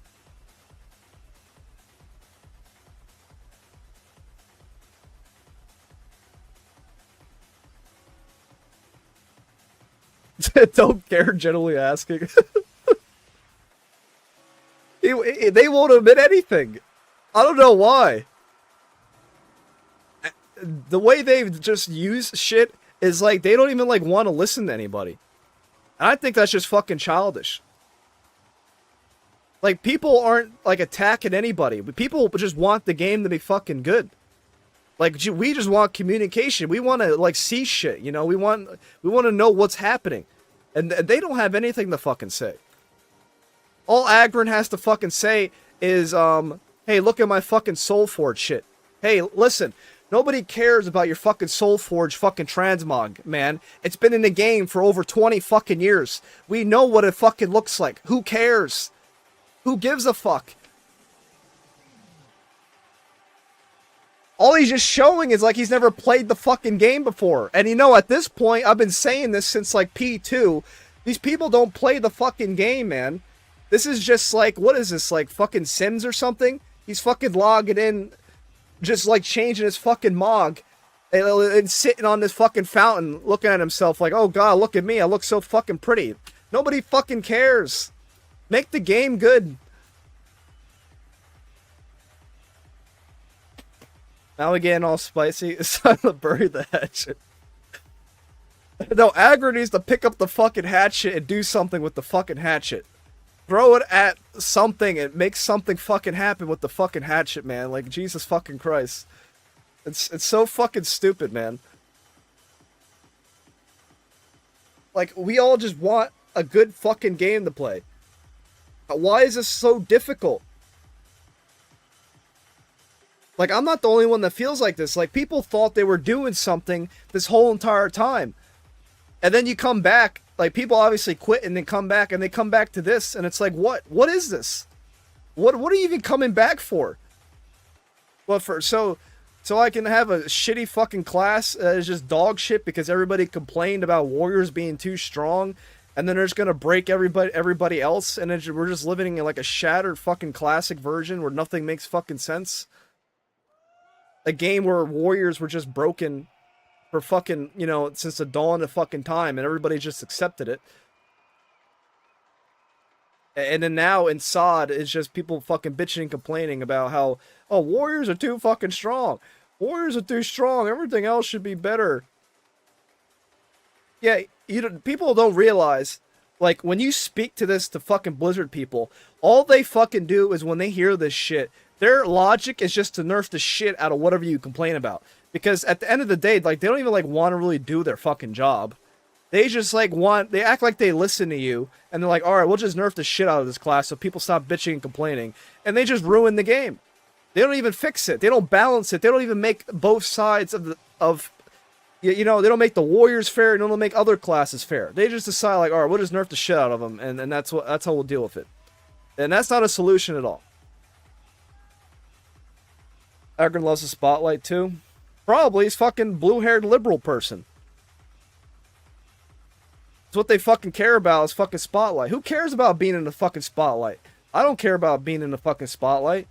Speaker 1: Don't care, generally asking. They won't admit anything. I don't know why. The way they've just used shit is like they don't even like want to listen to anybody. And I think that's just fucking childish. Like, people aren't like attacking anybody, but people just want the game to be fucking good. Like, we just want communication. We want to like see shit, you know? We want to know what's happening. And they don't have anything to fucking say. All Agron has to fucking say is hey, look at my fucking Soulforge shit. Hey, listen. Nobody cares about your fucking Soulforge fucking transmog, man. It's been in the game for over 20 fucking years. We know what it fucking looks like. Who cares? Who gives a fuck? All he's just showing is like he's never played the fucking game before. And you know, at this point, I've been saying this since like P2. These people don't play the fucking game, man. This is just like, what is this, like fucking Sims or something? He's fucking logging in, just like changing his fucking mog. And sitting on this fucking fountain, looking at himself like, oh god, look at me, I look so fucking pretty. Nobody fucking cares. Make the game good. Now we getting all spicy. It's time to bury the hatchet. No, Aggro needs to pick up the fucking hatchet and do something with the fucking hatchet. Throw it at something and make something fucking happen with the fucking hatchet, man. Like, Jesus fucking Christ. It's so fucking stupid, man. Like, we all just want a good fucking game to play. Why is this so difficult? Like, I'm not the only one that feels like this. Like, people thought they were doing something this whole entire time. And then you come back, like, people obviously quit and then come back, and they come back to this, and it's like, what? What is this? What are you even coming back for? Well, so I can have a shitty fucking class that is just dog shit because everybody complained about warriors being too strong, and then they're just gonna break everybody else, and then we're just living in like a shattered fucking classic version where nothing makes fucking sense. A game where warriors were just broken for fucking, you know, since the dawn of fucking time, and everybody just accepted it. And then now in SOD, it's just people fucking bitching and complaining about how, oh, warriors are too fucking strong. Warriors are too strong. Everything else should be better. Yeah, people don't realize, like, when you speak to fucking Blizzard people, all they fucking do is when they hear this shit, their logic is just to nerf the shit out of whatever you complain about. Because at the end of the day, like, they don't even, like, want to really do their fucking job. They just, like, they act like they listen to you, and they're like, alright, we'll just nerf the shit out of this class so people stop bitching and complaining. And they just ruin the game. They don't even fix it. They don't balance it. They don't even make both sides you know, they don't make the warriors fair, and they don't make other classes fair. They just decide, like, alright, we'll just nerf the shit out of them, and that's how we'll deal with it. And that's not a solution at all. Agron loves the spotlight, too. Probably. He's fucking blue-haired liberal person. It's what they fucking care about is fucking spotlight. Who cares about being in the fucking spotlight? I don't care about being in the fucking spotlight.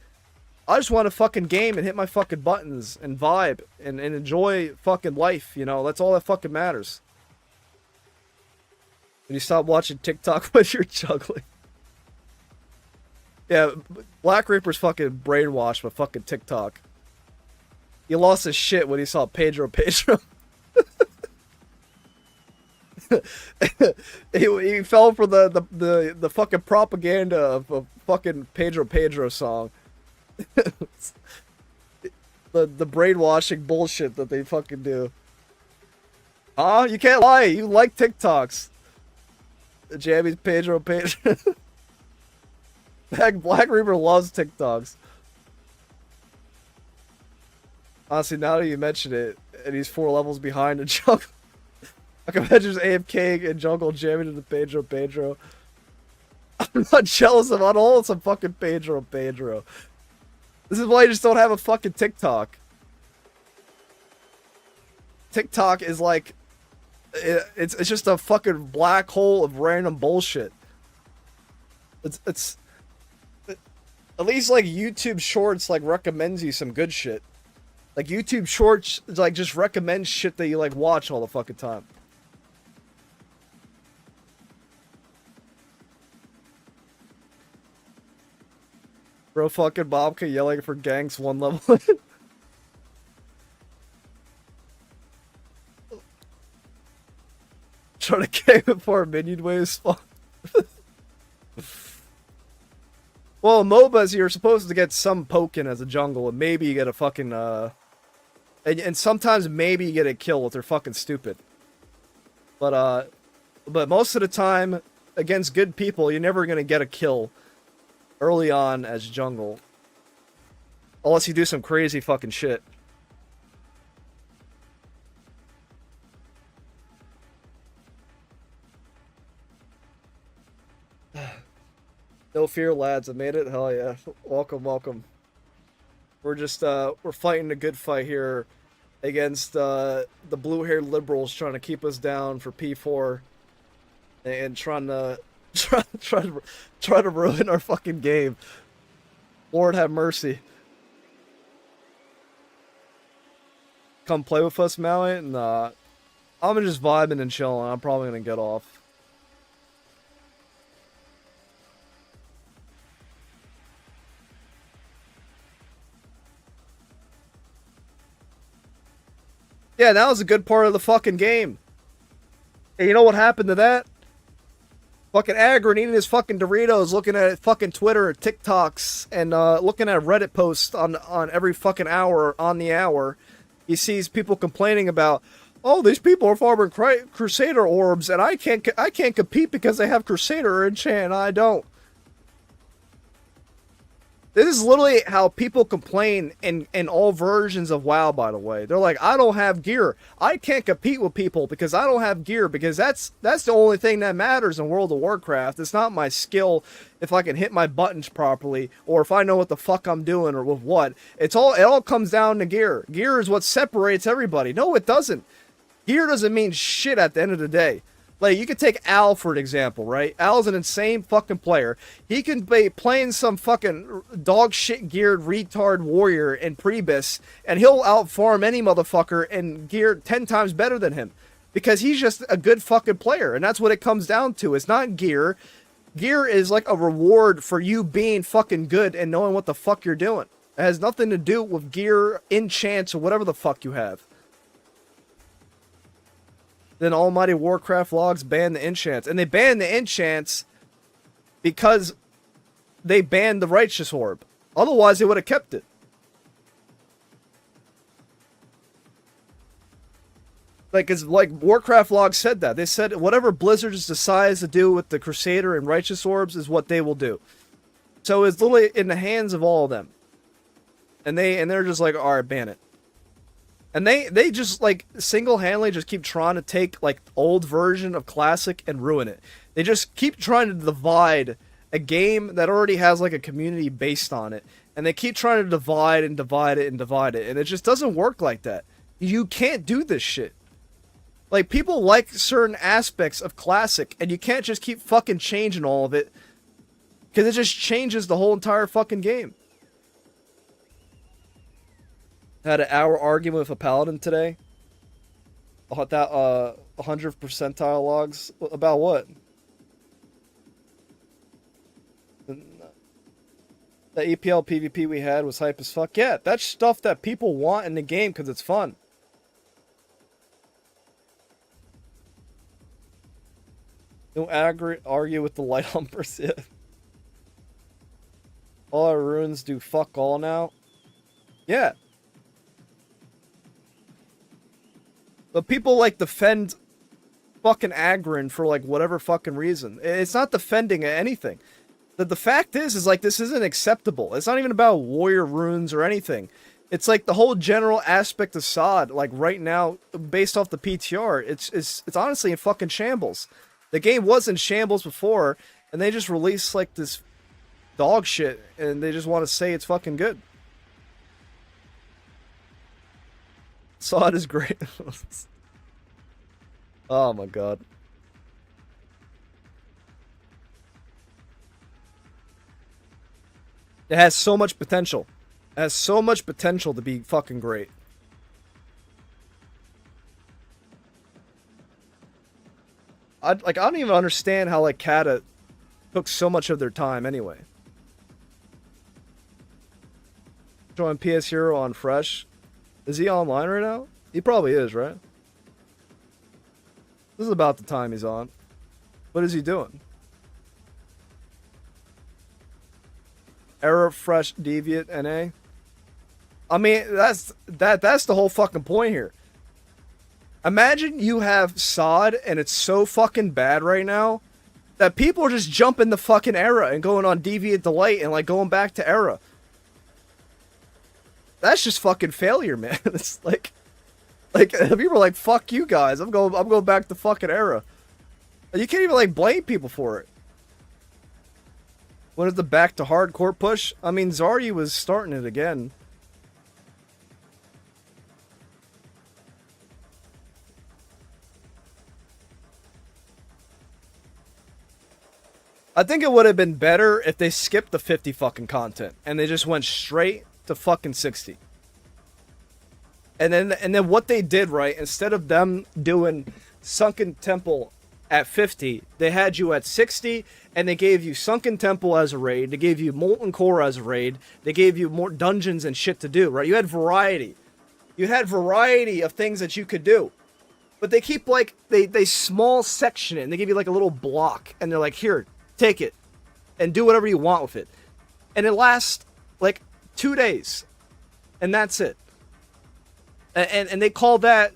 Speaker 1: I just want to fucking game and hit my fucking buttons and vibe and enjoy fucking life, you know? That's all that fucking matters. When you stop watching TikTok when you're juggling. Yeah, Black Reaper's fucking brainwashed by fucking TikTok. He lost his shit when he saw Pedro. he fell for the fucking propaganda of a fucking Pedro song. the brainwashing bullshit that they fucking do. Huh? You can't lie. You like TikToks. Jamie's Pedro. Black Reaper loves TikToks. Honestly, now that you mention it, and he's 4 levels behind in jungle. I can imagine just AFK and jungle jamming into Pedro. I'm not jealous of unwholesome fucking Pedro. This is why you just don't have a fucking TikTok. TikTok is like, it's just a fucking black hole of random bullshit. It's at least like YouTube Shorts like recommends you some good shit. Like YouTube Shorts like just recommends shit that you like watch all the fucking time. Bro fucking Bobka yelling for ganks 1 level. Trying to game before minion waves spawn. Well, MOBAs, you're supposed to get some poking as a jungle, and maybe you get a fucking, and sometimes maybe you get a kill if they're fucking stupid. But most of the time, against good people, you're never gonna get a kill early on as jungle. Unless you do some crazy fucking shit. No fear, lads. I made it. Hell yeah. Welcome. We're just we're fighting a good fight here against the blue-haired liberals trying to keep us down for P4 and trying to try to ruin our fucking game. Lord have mercy. Come play with us, Maui? Nah. I'm just vibing and chilling. I'm probably gonna get off. Yeah, that was a good part of the fucking game. And you know what happened to that? Fucking Agron eating his fucking Doritos, looking at fucking Twitter, TikToks, and looking at Reddit posts on every fucking hour, on the hour. He sees people complaining about, oh, these people are farming Crusader orbs, and I can't compete because they have Crusader enchant, and I don't. This is literally how people complain in all versions of WoW, by the way. They're like, I don't have gear. I can't compete with people because I don't have gear, because that's the only thing that matters in World of Warcraft. It's not my skill if I can hit my buttons properly or if I know what the fuck I'm doing or with what. It all comes down to gear. Gear is what separates everybody. No, it doesn't. Gear doesn't mean shit at the end of the day. Like, you could take Al for an example, right? Al's an insane fucking player. He can be playing some fucking dog shit geared retard warrior in Prebis, and he'll outfarm any motherfucker and gear 10 times better than him. Because he's just a good fucking player, and that's what it comes down to. It's not gear. Gear is like a reward for you being fucking good and knowing what the fuck you're doing. It has nothing to do with gear, enchants, or whatever the fuck you have. Then Almighty Warcraft logs banned the enchants. And they banned the enchants because they banned the Righteous Orb. Otherwise, they would have kept it. Like Warcraft logs said that. They said whatever Blizzard decides to do with the Crusader and Righteous Orbs is what they will do. So it's literally in the hands of all of them. And they're just like, alright, ban it. And they just, like, single-handedly just keep trying to take, like, old version of Classic and ruin it. They just keep trying to divide a game that already has, like, a community based on it. And they keep trying to divide and divide it and divide it. And it just doesn't work like that. You can't do this shit. Like, people like certain aspects of Classic, and you can't just keep fucking changing all of it. Because it just changes the whole entire fucking game. Had an hour argument with a paladin today. That 100th percentile logs. About what? The EPL PvP we had was hype as fuck. Yeah, that's stuff that people want in the game because it's fun. Don't argue with the light humpers yet. All our runes do fuck all now. Yeah. But people, like, defend fucking Agron for, like, whatever fucking reason. It's not defending anything. The fact is, like, this isn't acceptable. It's not even about warrior runes or anything. It's, like, the whole general aspect of SOD, like, right now, based off the PTR, it's honestly in fucking shambles. The game was in shambles before, and they just released, like, this dog shit, and they just want to say it's fucking good. SOD is great. Oh my god. It has so much potential. It has so much potential to be fucking great. I don't even understand how, like, Kata took so much of their time anyway. Join PS Hero on Fresh. Is he online right now? He probably is, right? This is about the time he's on. What is he doing? Error Fresh Deviant NA. I mean, that's the whole fucking point here. Imagine you have SOD and it's so fucking bad right now that people are just jumping the fucking Era and going on Deviant Delight and, like, going back to Era. That's just fucking failure, man. It's like people are like, fuck you guys. I'm going back to fucking Era. You can't even, like, blame people for it. When is the back to hardcore push? I mean, Zarya was starting it again. I think it would have been better if they skipped the 50 fucking content and they just went straight to fucking 60. And then what they did, right, instead of them doing Sunken Temple at 50, they had you at 60, and they gave you Sunken Temple as a raid, they gave you Molten Core as a raid, they gave you more dungeons and shit to do, right? You had variety. You had variety of things that you could do. But they keep, like, they small section it, and they give you, like, a little block, and they're like, here, take it, and do whatever you want with it. And it lasts, like, 2 days. And that's it. And they call that,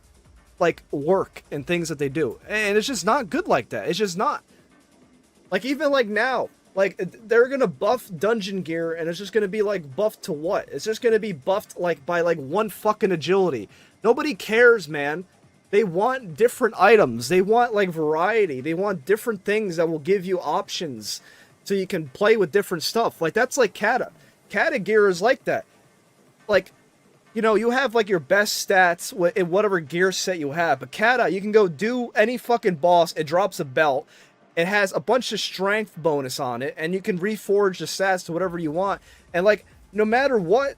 Speaker 1: like, work and things that they do. And it's just not good like that. It's just not. Like, even, like, now, like, they're gonna buff dungeon gear, and it's just gonna be, like, buffed to what? It's just gonna be buffed, like, by, like, 1 fucking agility. Nobody cares, man. They want different items. They want, like, variety. They want different things that will give you options so you can play with different stuff. Like, that's like Kata. Kata gear is like that. Like, you know, you have, like, your best stats in whatever gear set you have. But Kata, you can go do any fucking boss. It drops a belt. It has a bunch of strength bonus on it. And you can reforge the stats to whatever you want. And, like, no matter what,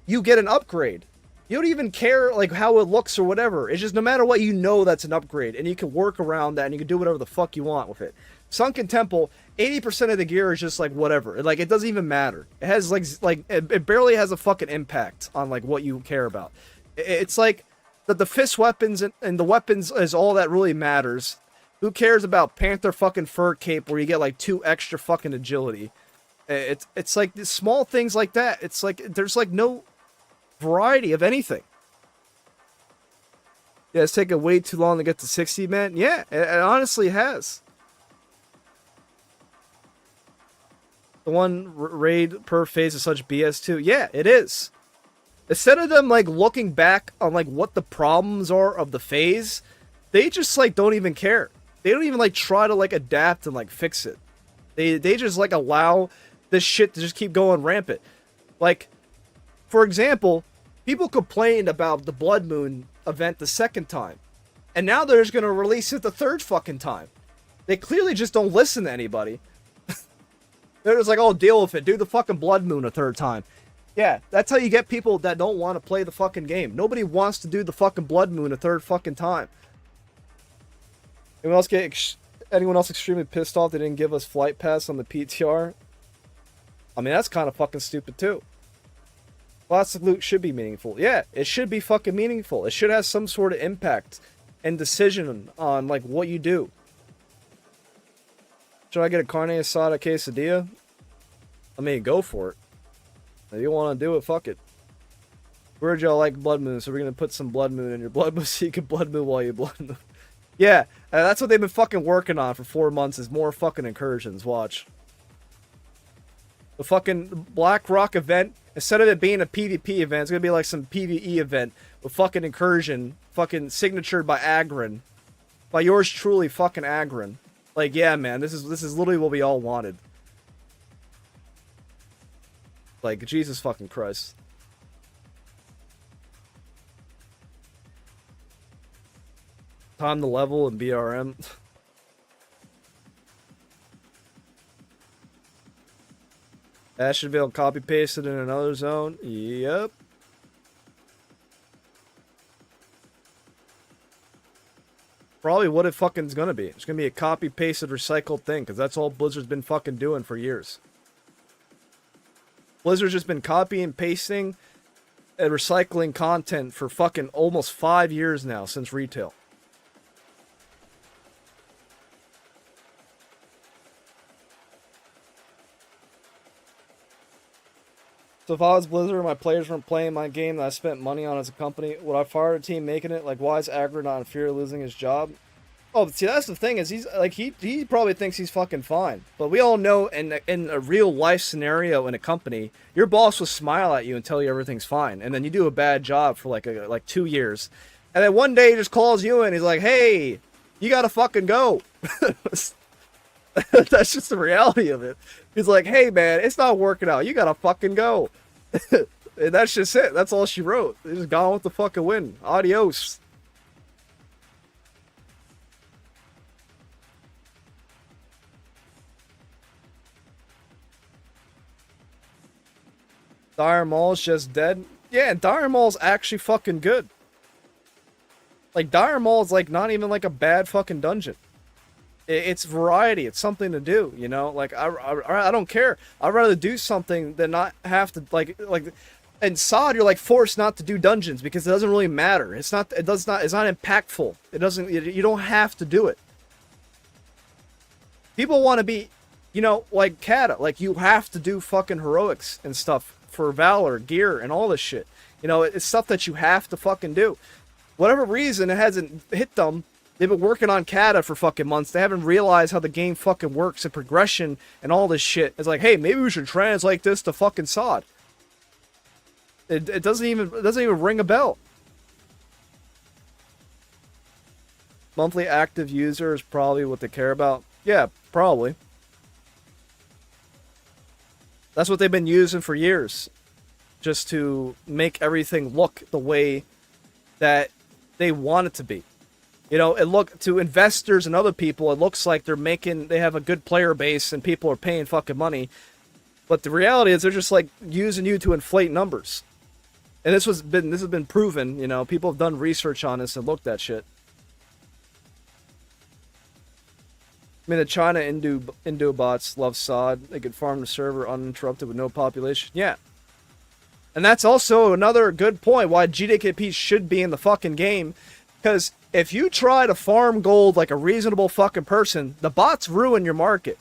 Speaker 1: you get an upgrade. You don't even care, like, how it looks or whatever. It's just no matter what, you know that's an upgrade. And you can work around that and you can do whatever the fuck you want with it. Sunken Temple, 80% of the gear is just, like, whatever. Like, it doesn't even matter. It has, like it barely has a fucking impact on, like, what you care about. It's like the fist weapons and the weapons is all that really matters. Who cares about Panther fucking fur cape where you get, like, 2 extra fucking agility? It's like small things like that. It's like there's, like, no variety of anything. Yeah, it's taking way too long to get to 60, man. Yeah, it honestly has. The one raid per phase is such BS too. Yeah, it is. Instead of them, like, looking back on, like, what the problems are of the phase, they just, like, don't even care. They don't even, like, try to, like, adapt and, like, fix it. They just, like, allow this shit to just keep going rampant. Like, for example, people complained about the Blood Moon event the 2nd time. And now they're just gonna release it the 3rd fucking time. They clearly just don't listen to anybody. They're just like, oh, deal with it. Do the fucking Blood Moon a 3rd time. Yeah, that's how you get people that don't want to play the fucking game. Nobody wants to do the fucking Blood Moon a 3rd fucking time. Anyone else extremely pissed off they didn't give us Flight Pass on the PTR? I mean, that's kind of fucking stupid too. Classic loot should be meaningful. Yeah, it should be fucking meaningful. It should have some sort of impact and decision on, like, what you do. Should I get a carne asada quesadilla? I mean, go for it. If you want to do it, fuck it. Where'd y'all like Blood Moon? So we're going to put some Blood Moon in your Blood Moon so you can Blood Moon while you Blood Moon. Yeah, that's what they've been fucking working on for 4 months is more fucking incursions. Watch. The fucking Black Rock event, instead of it being a PvP event, it's going to be like some PvE event with fucking incursion, fucking signatured by Agron. By yours truly, fucking Agron. Like, yeah, man, this is literally what we all wanted. Like, Jesus fucking Christ. Time to level in BRM. That should be able to copy paste it in another zone. Yep. Probably what it fucking is gonna be. It's gonna be a copy pasted recycled thing, because that's all Blizzard's been fucking doing for years. Blizzard's just been copying, pasting, and recycling content for fucking almost 5 years now since retail. So if I was Blizzard and my players weren't playing my game that I spent money on as a company, would I fire a team making it? Like, why is Agron not in fear of losing his job? Oh, see, that's the thing, is he's like, he probably thinks he's fucking fine. But we all know in a real life scenario in a company, your boss will smile at you and tell you everything's fine. And then you do a bad job for like 2 years. And then one day he just calls you and he's like, hey, you gotta fucking go. That's just the reality of it. He's like, hey man, it's not working out. You gotta fucking go. And that's just it. That's all she wrote. They just gone with the fucking win. Adios. Dire Maul's just dead. Yeah, and Dire Maul's actually fucking good. Like, Dire Maul is, like, not even, like, a bad fucking dungeon. It's variety. It's something to do, you know? Like, I don't care. I'd rather do something than not have to, like... In SOD, you're, like, forced not to do dungeons because it doesn't really matter. It's not impactful. You don't have to do it. People want to be, you know, like Kata. Like, you have to do fucking heroics and stuff for Valor, gear, and all this shit. You know, it's stuff that you have to fucking do. Whatever reason it hasn't hit them, they've been working on Kata for fucking months. They haven't realized how the game fucking works and progression and all this shit. It's like, hey, maybe we should translate this to fucking SOD. It doesn't even ring a bell. Monthly active user is probably what they care about. Yeah, probably. That's what they've been using for years. Just to make everything look the way that they want it to be. You know, to investors and other people, it looks like they have a good player base and people are paying fucking money. But the reality is they're just like using you to inflate numbers. And this has been proven, you know, people have done research on this and looked at shit. I mean, the China Indo bots love SOD. They could farm the server uninterrupted with no population. Yeah. And that's also another good point why GDKP should be in the fucking game. Because if you try to farm gold like a reasonable fucking person, the bots ruin your market.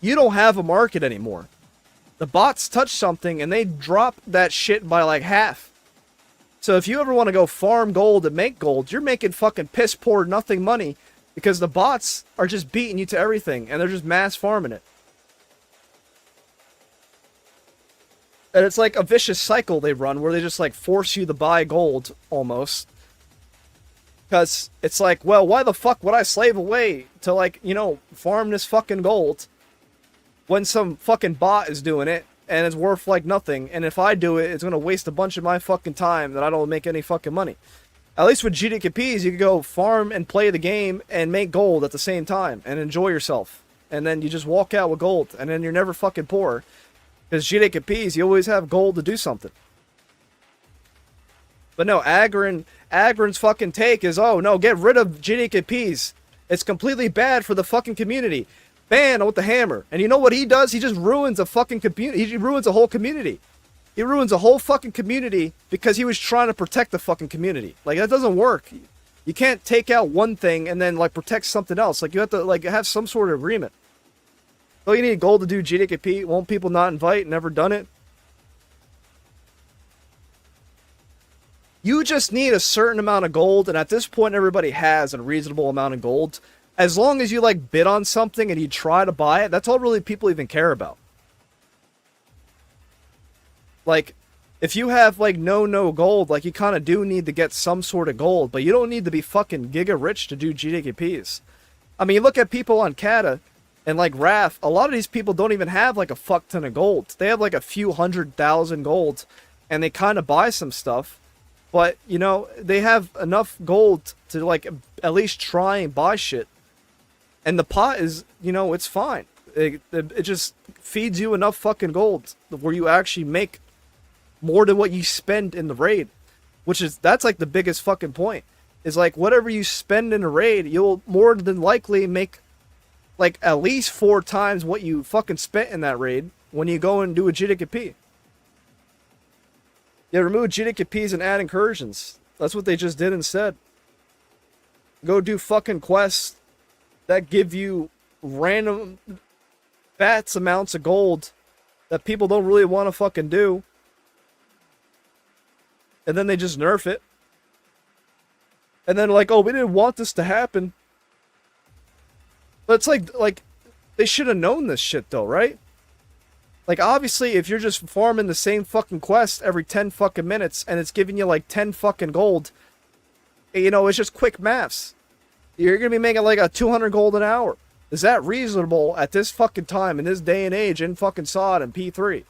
Speaker 1: You don't have a market anymore. The bots touch something and they drop that shit by like half. So if you ever want to go farm gold and make gold, you're making fucking piss poor nothing money. Because the bots are just beating you to everything and they're just mass farming it. And it's like a vicious cycle they run where they just like force you to buy gold almost. Because it's like, well, why the fuck would I slave away to like, you know, farm this fucking gold when some fucking bot is doing it and it's worth like nothing. And if I do it, it's going to waste a bunch of my fucking time that I don't make any fucking money. At least with GDKPs, you can go farm and play the game and make gold at the same time and enjoy yourself. And then you just walk out with gold and then you're never fucking poor. Because GDKPs, you always have gold to do something. But no, Agron's fucking take is, oh no, get rid of GDKPs. It's completely bad for the fucking community. Ban with the hammer. And you know what he does? He just ruins a fucking community. He ruins a whole community. He ruins a whole fucking community because he was trying to protect the fucking community. Like, that doesn't work. You can't take out one thing and then, like, protect something else. Like, you have to, like, have some sort of agreement. Oh, you need gold to do GDKP? Won't people not invite? Never done it? You just need a certain amount of gold, and at this point, everybody has a reasonable amount of gold. As long as you, like, bid on something and you try to buy it, that's all really people even care about. Like, if you have, like, no gold, like, you kind of do need to get some sort of gold, but you don't need to be fucking giga rich to do GDKPs. I mean, you look at people on Kata and, like, Wrath, a lot of these people don't even have, like, a fuck ton of gold. They have, like, a few 100,000 gold, and they kind of buy some stuff, but, you know, they have enough gold to, like, at least try and buy shit. And the pot is, you know, it's fine. It just feeds you enough fucking gold where you actually make more than what you spend in the raid, that's like the biggest fucking point, is like whatever you spend in a raid, you'll more than likely make like at least 4 times what you fucking spent in that raid when you go and do a GDKP. Yeah, remove GDKPs and add incursions. That's what they just did instead. Go do fucking quests that give you random vast amounts of gold that people don't really want to fucking do. And then they just nerf it. And then like, oh, we didn't want this to happen. But it's like they should have known this shit though, right? Like, obviously, if you're just farming the same fucking quest every 10 fucking minutes and it's giving you like 10 fucking gold, you know, it's just quick maths. You're gonna be making like a 200 gold an hour. Is that reasonable at this fucking time, in this day and age, in fucking SOD and P3?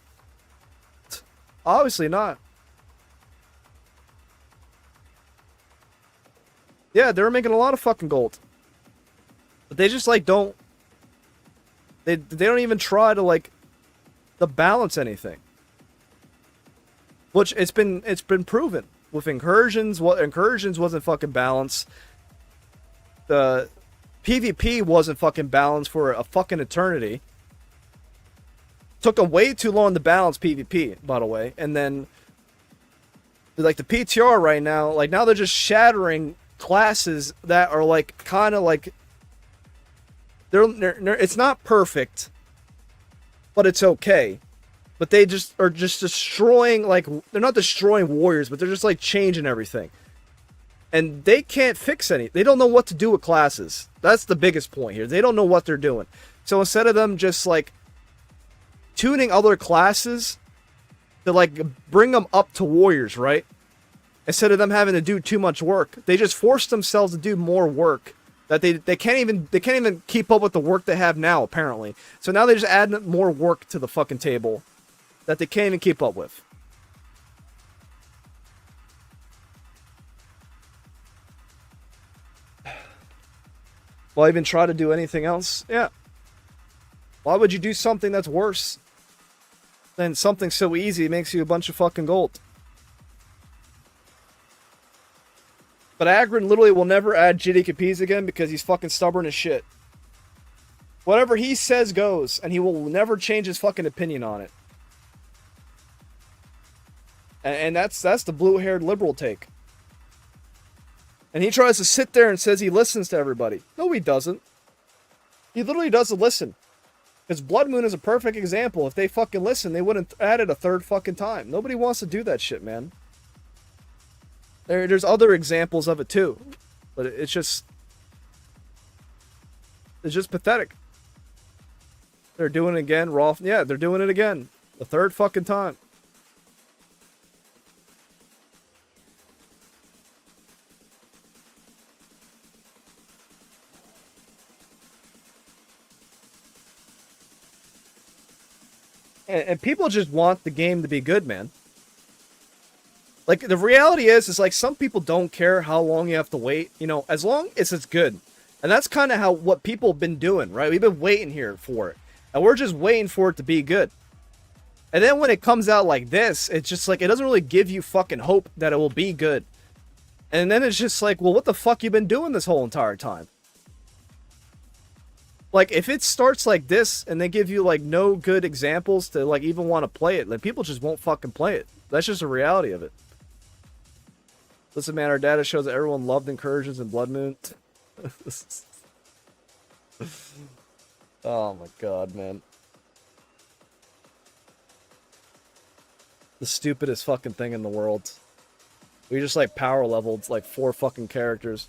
Speaker 1: Obviously not. Yeah, they were making a lot of fucking gold. But they just, like, don't... They don't even try to, like, to balance anything. which it's been proven with incursions. What incursions wasn't fucking balanced. The PvP wasn't fucking balanced for a fucking eternity. Took them way too long to balance PvP, by the way. And then, like, the PTR right now, like, now they're just shattering classes that are, like, kind of like, it's not perfect, but it's okay. But they just are just destroying, like, they're not destroying warriors, but they're just, like, changing everything. And they can't fix any. They don't know what to do with classes. That's the biggest point here. They don't know what they're doing. So instead of them just, like, tuning other classes to, like, bring them up to warriors, right? Instead of them having to do too much work, they just force themselves to do more work that they can't even keep up with the work they have now, apparently. So now they just add more work to the fucking table that they can't even keep up with. Why even try to do anything else? Yeah. Why would you do something that's worse than something so easy it makes you a bunch of fucking gold? But Agron literally will never add GDKPs again because he's fucking stubborn as shit. Whatever he says goes, and he will never change his fucking opinion on it. And that's the blue-haired liberal take. And he tries to sit there and says he listens to everybody. No, he doesn't. He literally doesn't listen. Because Blood Moon is a perfect example. If they fucking listen, they wouldn't add it a third fucking time. Nobody wants to do that shit, man. There's other examples of it too. But it's just pathetic. They're doing it again, raw. Yeah, they're doing it again. The third fucking time. And people just want the game to be good, man. Like, the reality is like, some people don't care how long you have to wait. You know, as long as it's good. And that's kind of what people have been doing, right? We've been waiting here for it. And we're just waiting for it to be good. And then when it comes out like this, it's just like, it doesn't really give you fucking hope that it will be good. And then it's just like, well, what the fuck you been doing this whole entire time? Like, if it starts like this, and they give you, like, no good examples to, like, even want to play it, then people just won't fucking play it. That's just the reality of it. Listen, man, our data shows that everyone loved Incursions and Blood Moon. Oh my god, man. The stupidest fucking thing in the world. We just, like, power leveled, like, 4 fucking characters.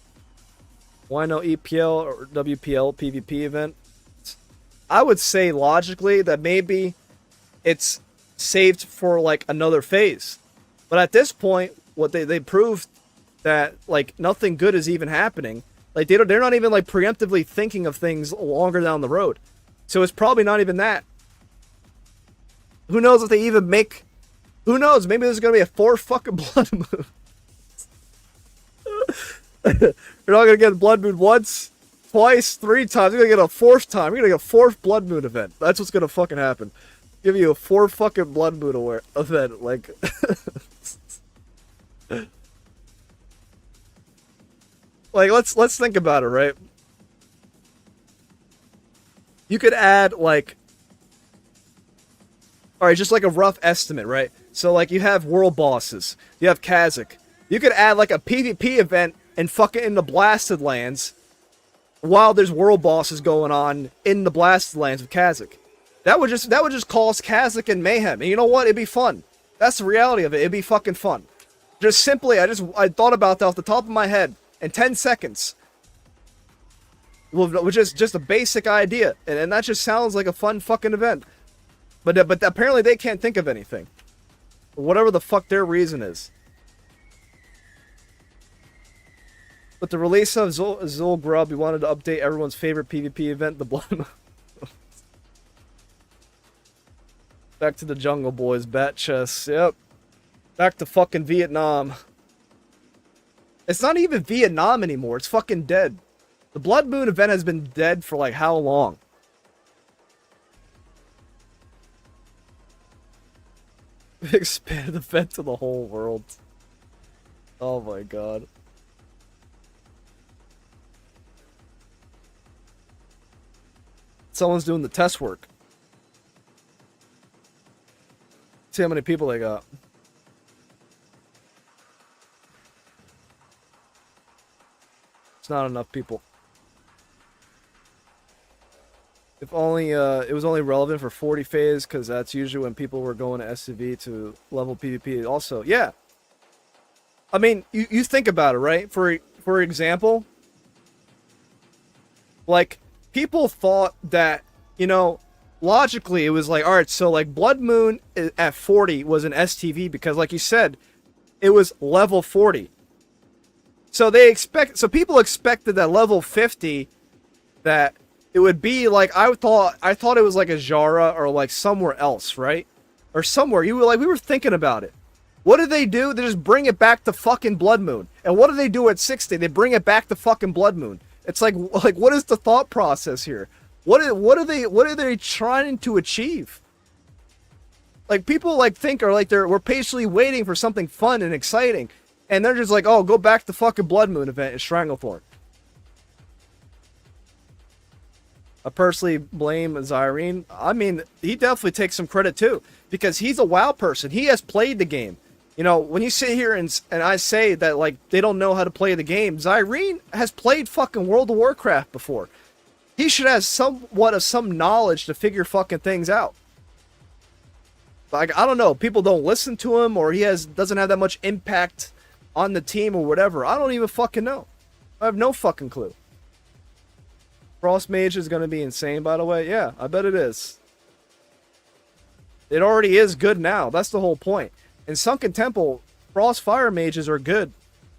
Speaker 1: Why no EPL or WPL PvP event? I would say logically that maybe it's saved for, like, another phase. But at this point, what they proved that, like, nothing good is even happening. Like, they're not even, like, preemptively thinking of things longer down the road. So it's probably not even that. Who knows if they even make... Who knows? Maybe there's gonna be a 4th fucking Blood Moon. You're not gonna get Blood Moon once, twice, 3 times. You're gonna get a 4th time. You're gonna get a 4th Blood Moon event. That's what's gonna fucking happen. Give you a 4th fucking Blood Moon event. Like, like let's think about it, right? You could add, like, all right, just like a rough estimate, right? So, like, you have world bosses. You have Kazakh. You could add, like, a PvP event and fucking in the Blasted Lands while there's world bosses going on in the Blasted Lands of Kazakh. That would just cause Kazakh and mayhem. And you know what? It'd be fun. That's the reality of it. It'd be fucking fun. Just simply, I thought about that off the top of my head in 10 seconds. Which is just a basic idea. And that just sounds like a fun fucking event. But apparently they can't think of anything. Whatever the fuck their reason is. With the release of Zul Grub, we wanted to update everyone's favorite PvP event, the Blood Moon. Back to the Jungle Boys, Bat Chess, yep. Back to fucking Vietnam. It's not even Vietnam anymore, it's fucking dead. The Blood Moon event has been dead for, like, how long? Expand the event to the whole world. Oh my god. Someone's doing the test work. See how many people they got. It's not enough people. If only it was only relevant for 40 phase, because that's usually when people were going to SCV to level PvP. Also, yeah. I mean, you think about it, right? For example, like people thought that, you know, logically it was like, all right, so like Blood Moon at 40 was an STV because, like you said, it was level 40. So so people expected that level 50 that it would be like, I thought it was like a Jara or like somewhere else, right? Or somewhere. We were thinking about it. What did they do? They just bring it back to fucking Blood Moon. And what do they do at 60? They bring it back to fucking Blood Moon. It's like what is the thought process here? What are they trying to achieve? Like people like think or like we're patiently waiting for something fun and exciting. And they're just like, oh, go back to fucking Blood Moon event in Stranglethorn. I personally blame Zyrene. I mean, he definitely takes some credit too, because he's a WoW person. He has played the game. You know, when you sit here and I say that like they don't know how to play the game, Zyrene has played fucking World of Warcraft before. He should have somewhat of some knowledge to figure fucking things out. Like, I don't know, people don't listen to him, or he doesn't have that much impact on the team or whatever. I don't even fucking know. I have no fucking clue. Frost Mage is going to be insane, by the way. Yeah, I bet it is. It already is good now. That's the whole point. In Sunken Temple, Frost Fire Mages are good.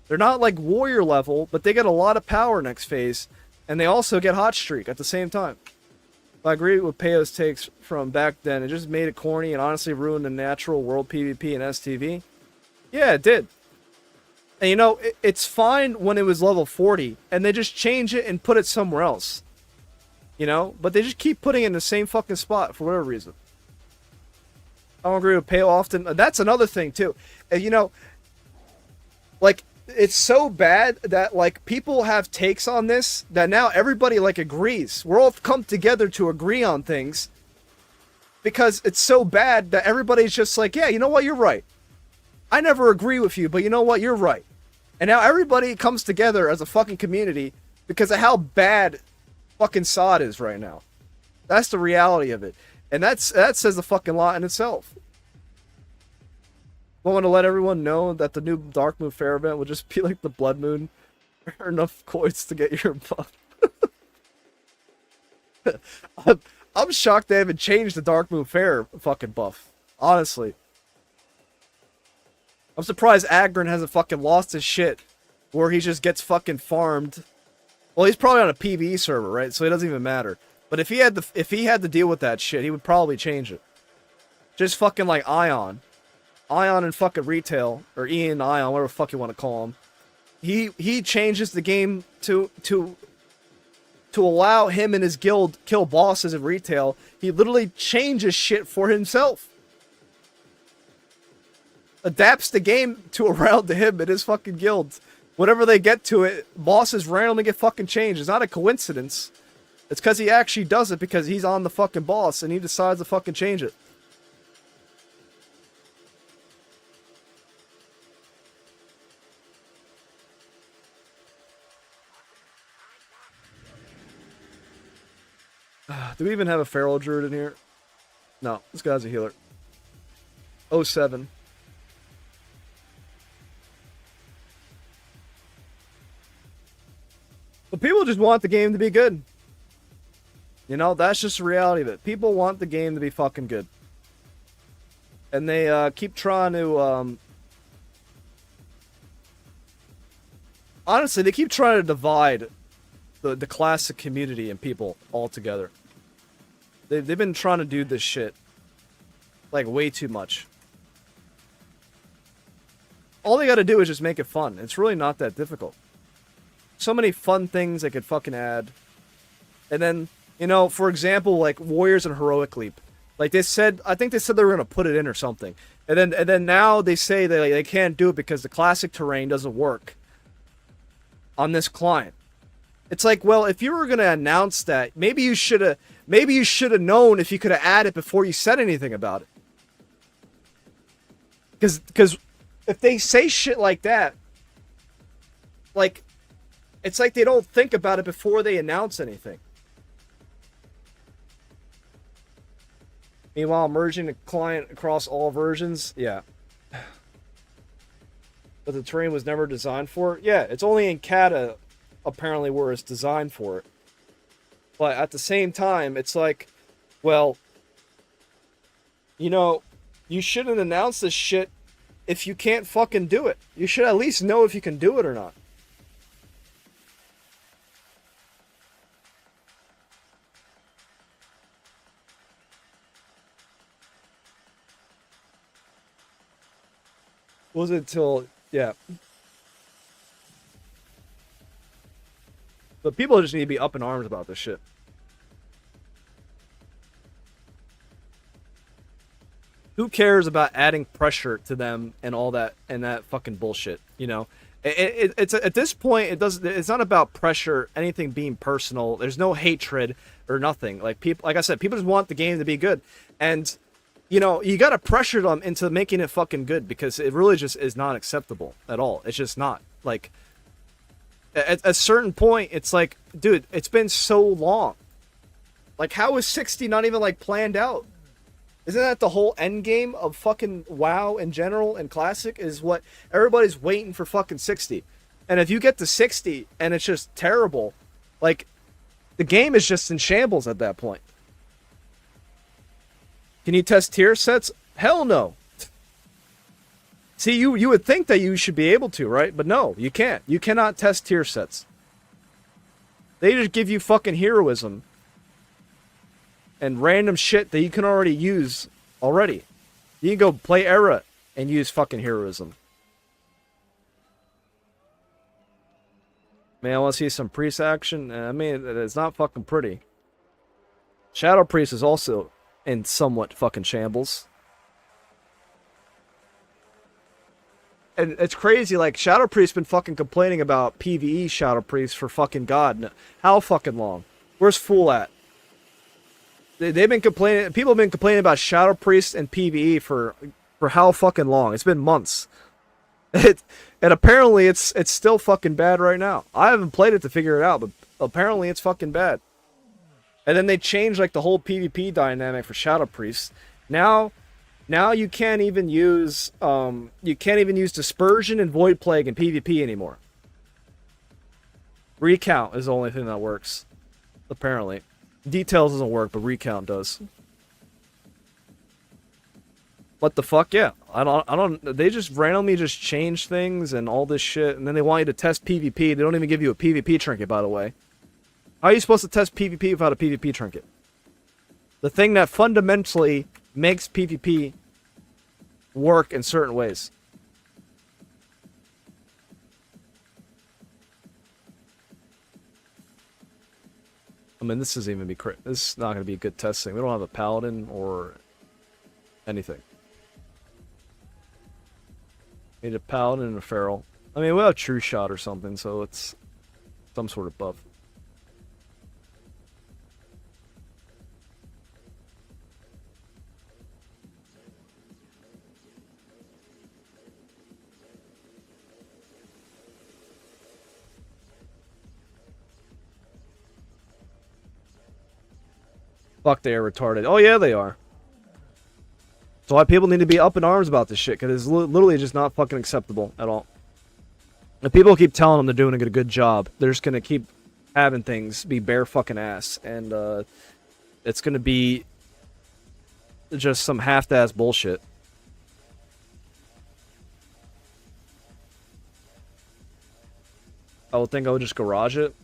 Speaker 1: They're not like warrior level, but they get a lot of power next phase. And they also get Hot Streak at the same time. I agree with Peyo's takes from back then. It just made it corny and honestly ruined the natural world PvP and STV. Yeah, it did. And you know, it's fine when it was level 40, and they just change it and put it somewhere else. You know? But they just keep putting it in the same fucking spot for whatever reason. I don't agree with Peyo often. That's another thing, too. And you know, like, it's so bad that, like, people have takes on this that now everybody, like, agrees. We're all come together to agree on things because it's so bad that everybody's just like, yeah, you know what? You're right. I never agree with you, but you know what? You're right. And now everybody comes together as a fucking community because of how bad fucking SOD is right now. That's the reality of it. And that says a fucking lot in itself. I want to let everyone know that the new Dark Moon Fair event will just be like the Blood Moon. Earn enough coins to get your buff. I'm shocked they haven't changed the Dark Moon Fair fucking buff. Honestly. I'm surprised Agron hasn't fucking lost his shit where he just gets fucking farmed. Well, he's probably on a PvE server, right? So it doesn't even matter. But if he had to deal with that shit, he would probably change it. Just fucking like Ion. Ion and fucking retail, or Ian Ion, whatever the fuck you want to call him. He changes the game to allow him and his guild kill bosses in retail. He literally changes shit for himself. Adapts the game to around to him and his fucking guild. Whenever they get to it, bosses randomly get fucking changed. It's not a coincidence. It's because he actually does it because he's on the fucking boss and he decides to fucking change it. Do we even have a Feral Druid in here? No, this guy's a healer. 07. But people just want the game to be good. You know, that's just the reality of it. People want the game to be fucking good. And they keep trying to... Honestly, they keep trying to divide the classic community and people all together. They've been trying to do this shit like way too much. All they gotta do is just make it fun. It's really not that difficult. So many fun things they could fucking add. And then, you know, for example, like Warriors and Heroic Leap. Like they said, I think they said they were gonna put it in or something, and then now they say they can't do it because the classic terrain doesn't work on this client. It's like, well, if you were gonna announce that, maybe you should have known if you could have added it before you said anything about it. Because if they say shit like that, like, it's like they don't think about it before they announce anything. Meanwhile, merging the client across all versions, yeah. But the terrain was never designed for it. Yeah, it's only in Kata, apparently, where it's designed for it. But at the same time, it's like, well, you know, you shouldn't announce this shit if you can't fucking do it. You should at least know if you can do it or not. Was it till, yeah. But people just need to be up in arms about this shit. Who cares about adding pressure to them and all that and that fucking bullshit? You know, it's at this point it doesn't. It's not about pressure, anything being personal. There's no hatred or nothing. Like people, like I said, people just want the game to be good, and you know, you gotta pressure them into making it fucking good because it really just is not acceptable at all. It's just not. Like at a certain point, it's like, dude, it's been so long. Like, how is 60 not even like planned out? Isn't that the whole end game of fucking WoW in general and Classic? Is what everybody's waiting for fucking 60. And if you get to 60 and it's just terrible, like, the game is just in shambles at that point. Can you test tier sets? Hell no. See, you would think that you should be able to, right? But no, you can't. You cannot test tier sets. They just give you fucking heroism and random shit that you can already use already. You can go play Era and use fucking heroism. Man, I want to see some priest action. I mean, it's not fucking pretty. Shadow Priest is also in somewhat fucking shambles. And it's crazy, like, Shadow Priest's been fucking complaining about PvE Shadow Priest for fucking God. How fucking long? Where's Fool at? They've been complaining, people have been complaining about Shadow Priest and PvE for how fucking long? It's been months. And apparently it's still fucking bad right now. I haven't played it to figure it out, but apparently it's fucking bad. And then they changed like the whole PvP dynamic for Shadow Priest. Now you can't even use Dispersion and Void Plague in PvP anymore. Recount is the only thing that works, apparently. Details doesn't work, but Recount does. What the fuck? Yeah, I don't. They just randomly just change things and all this shit, and then they want you to test PvP. They don't even give you a PvP trinket, by the way. How are you supposed to test PvP without a PvP trinket? The thing that fundamentally makes PvP work in certain ways. I mean, this isn't even this is not going to be a good testing. We don't have a paladin or anything. Need a paladin and a feral. I mean, we have true shot or something, so it's some sort of buff. Fuck, they are retarded. Oh yeah, they are. That's why people need to be up in arms about this shit, because it's literally just not fucking acceptable at all. If people keep telling them they're doing a good job, they're just gonna keep having things be bare fucking ass, and it's gonna be just some half-ass bullshit. I would think I would just garage it.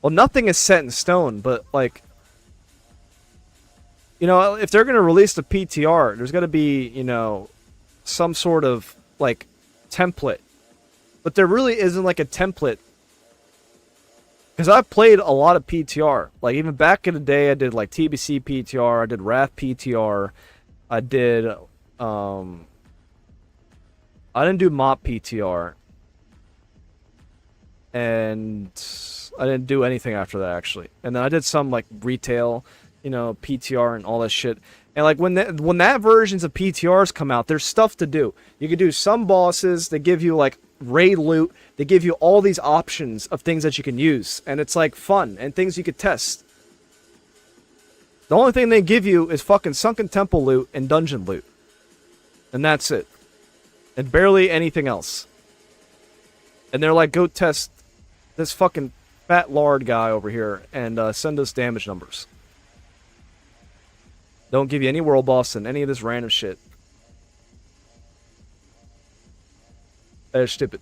Speaker 1: Well, nothing is set in stone, but like, you know, if they're gonna release the PTR, there's gotta be, you know, some sort of like template. But there really isn't like a template, Because I played a lot of PTR. Like, even back in the day, I did, like, TBC PTR, I did Wrath PTR, I did, I didn't do MOP PTR. And I didn't do anything after that, actually. And then I did some, like, retail, you know, PTR and all that shit. And, like, when that versions of PTRs come out, there's stuff to do. You can do some bosses that give you, like, raid loot. They give you all these options of things that you can use. And it's, like, fun. And things you could test. The only thing they give you is fucking Sunken Temple loot and dungeon loot. And that's it. And barely anything else. And they're like, go test this fucking fat lard guy over here and send us damage numbers. Don't give you any world boss and any of this random shit. That's stupid.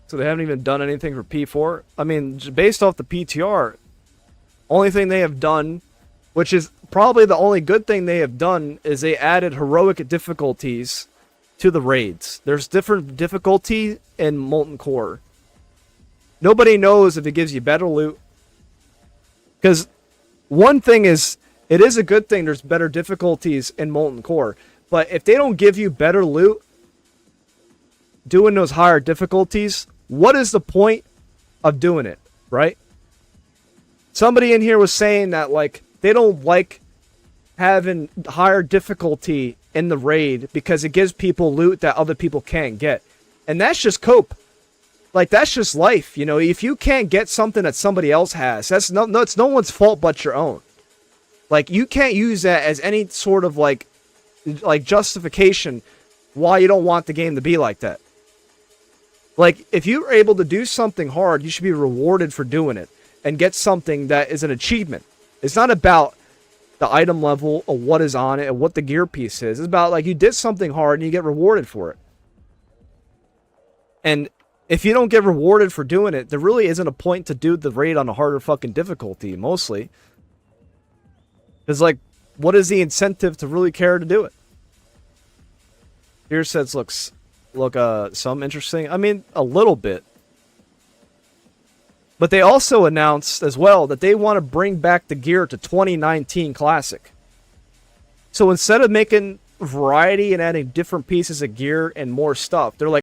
Speaker 1: So they haven't even done anything for P4. I mean, based off the PTR, only thing they have done, which is probably the only good thing they have done, is they added heroic difficulties to the raids. There's different difficulty in Molten Core. Nobody knows if it gives you better loot. Because one thing is, it is a good thing there's better difficulties in Molten Core. But if they don't give you better loot, doing those higher difficulties, what is the point of doing it, right? Somebody in here was saying that, like, they don't like having higher difficulty in the raid because it gives people loot that other people can't get. And that's just cope. Like, that's just life, you know? If you can't get something that somebody else has, it's no one's fault but your own. Like, you can't use that as any sort of, like justification why you don't want the game to be like that. Like, if you're able to do something hard, you should be rewarded for doing it and get something that is an achievement. It's not about the item level or what is on it and what the gear piece is. It's about, like, you did something hard and you get rewarded for it. And if you don't get rewarded for doing it, there really isn't a point to do the raid on a harder fucking difficulty, mostly. Because, like, what is the incentive to really care to do it? Here says look some interesting. I mean, a little bit. But they also announced as well that they want to bring back the gear to 2019 Classic. So instead of making variety and adding different pieces of gear and more stuff, they're like,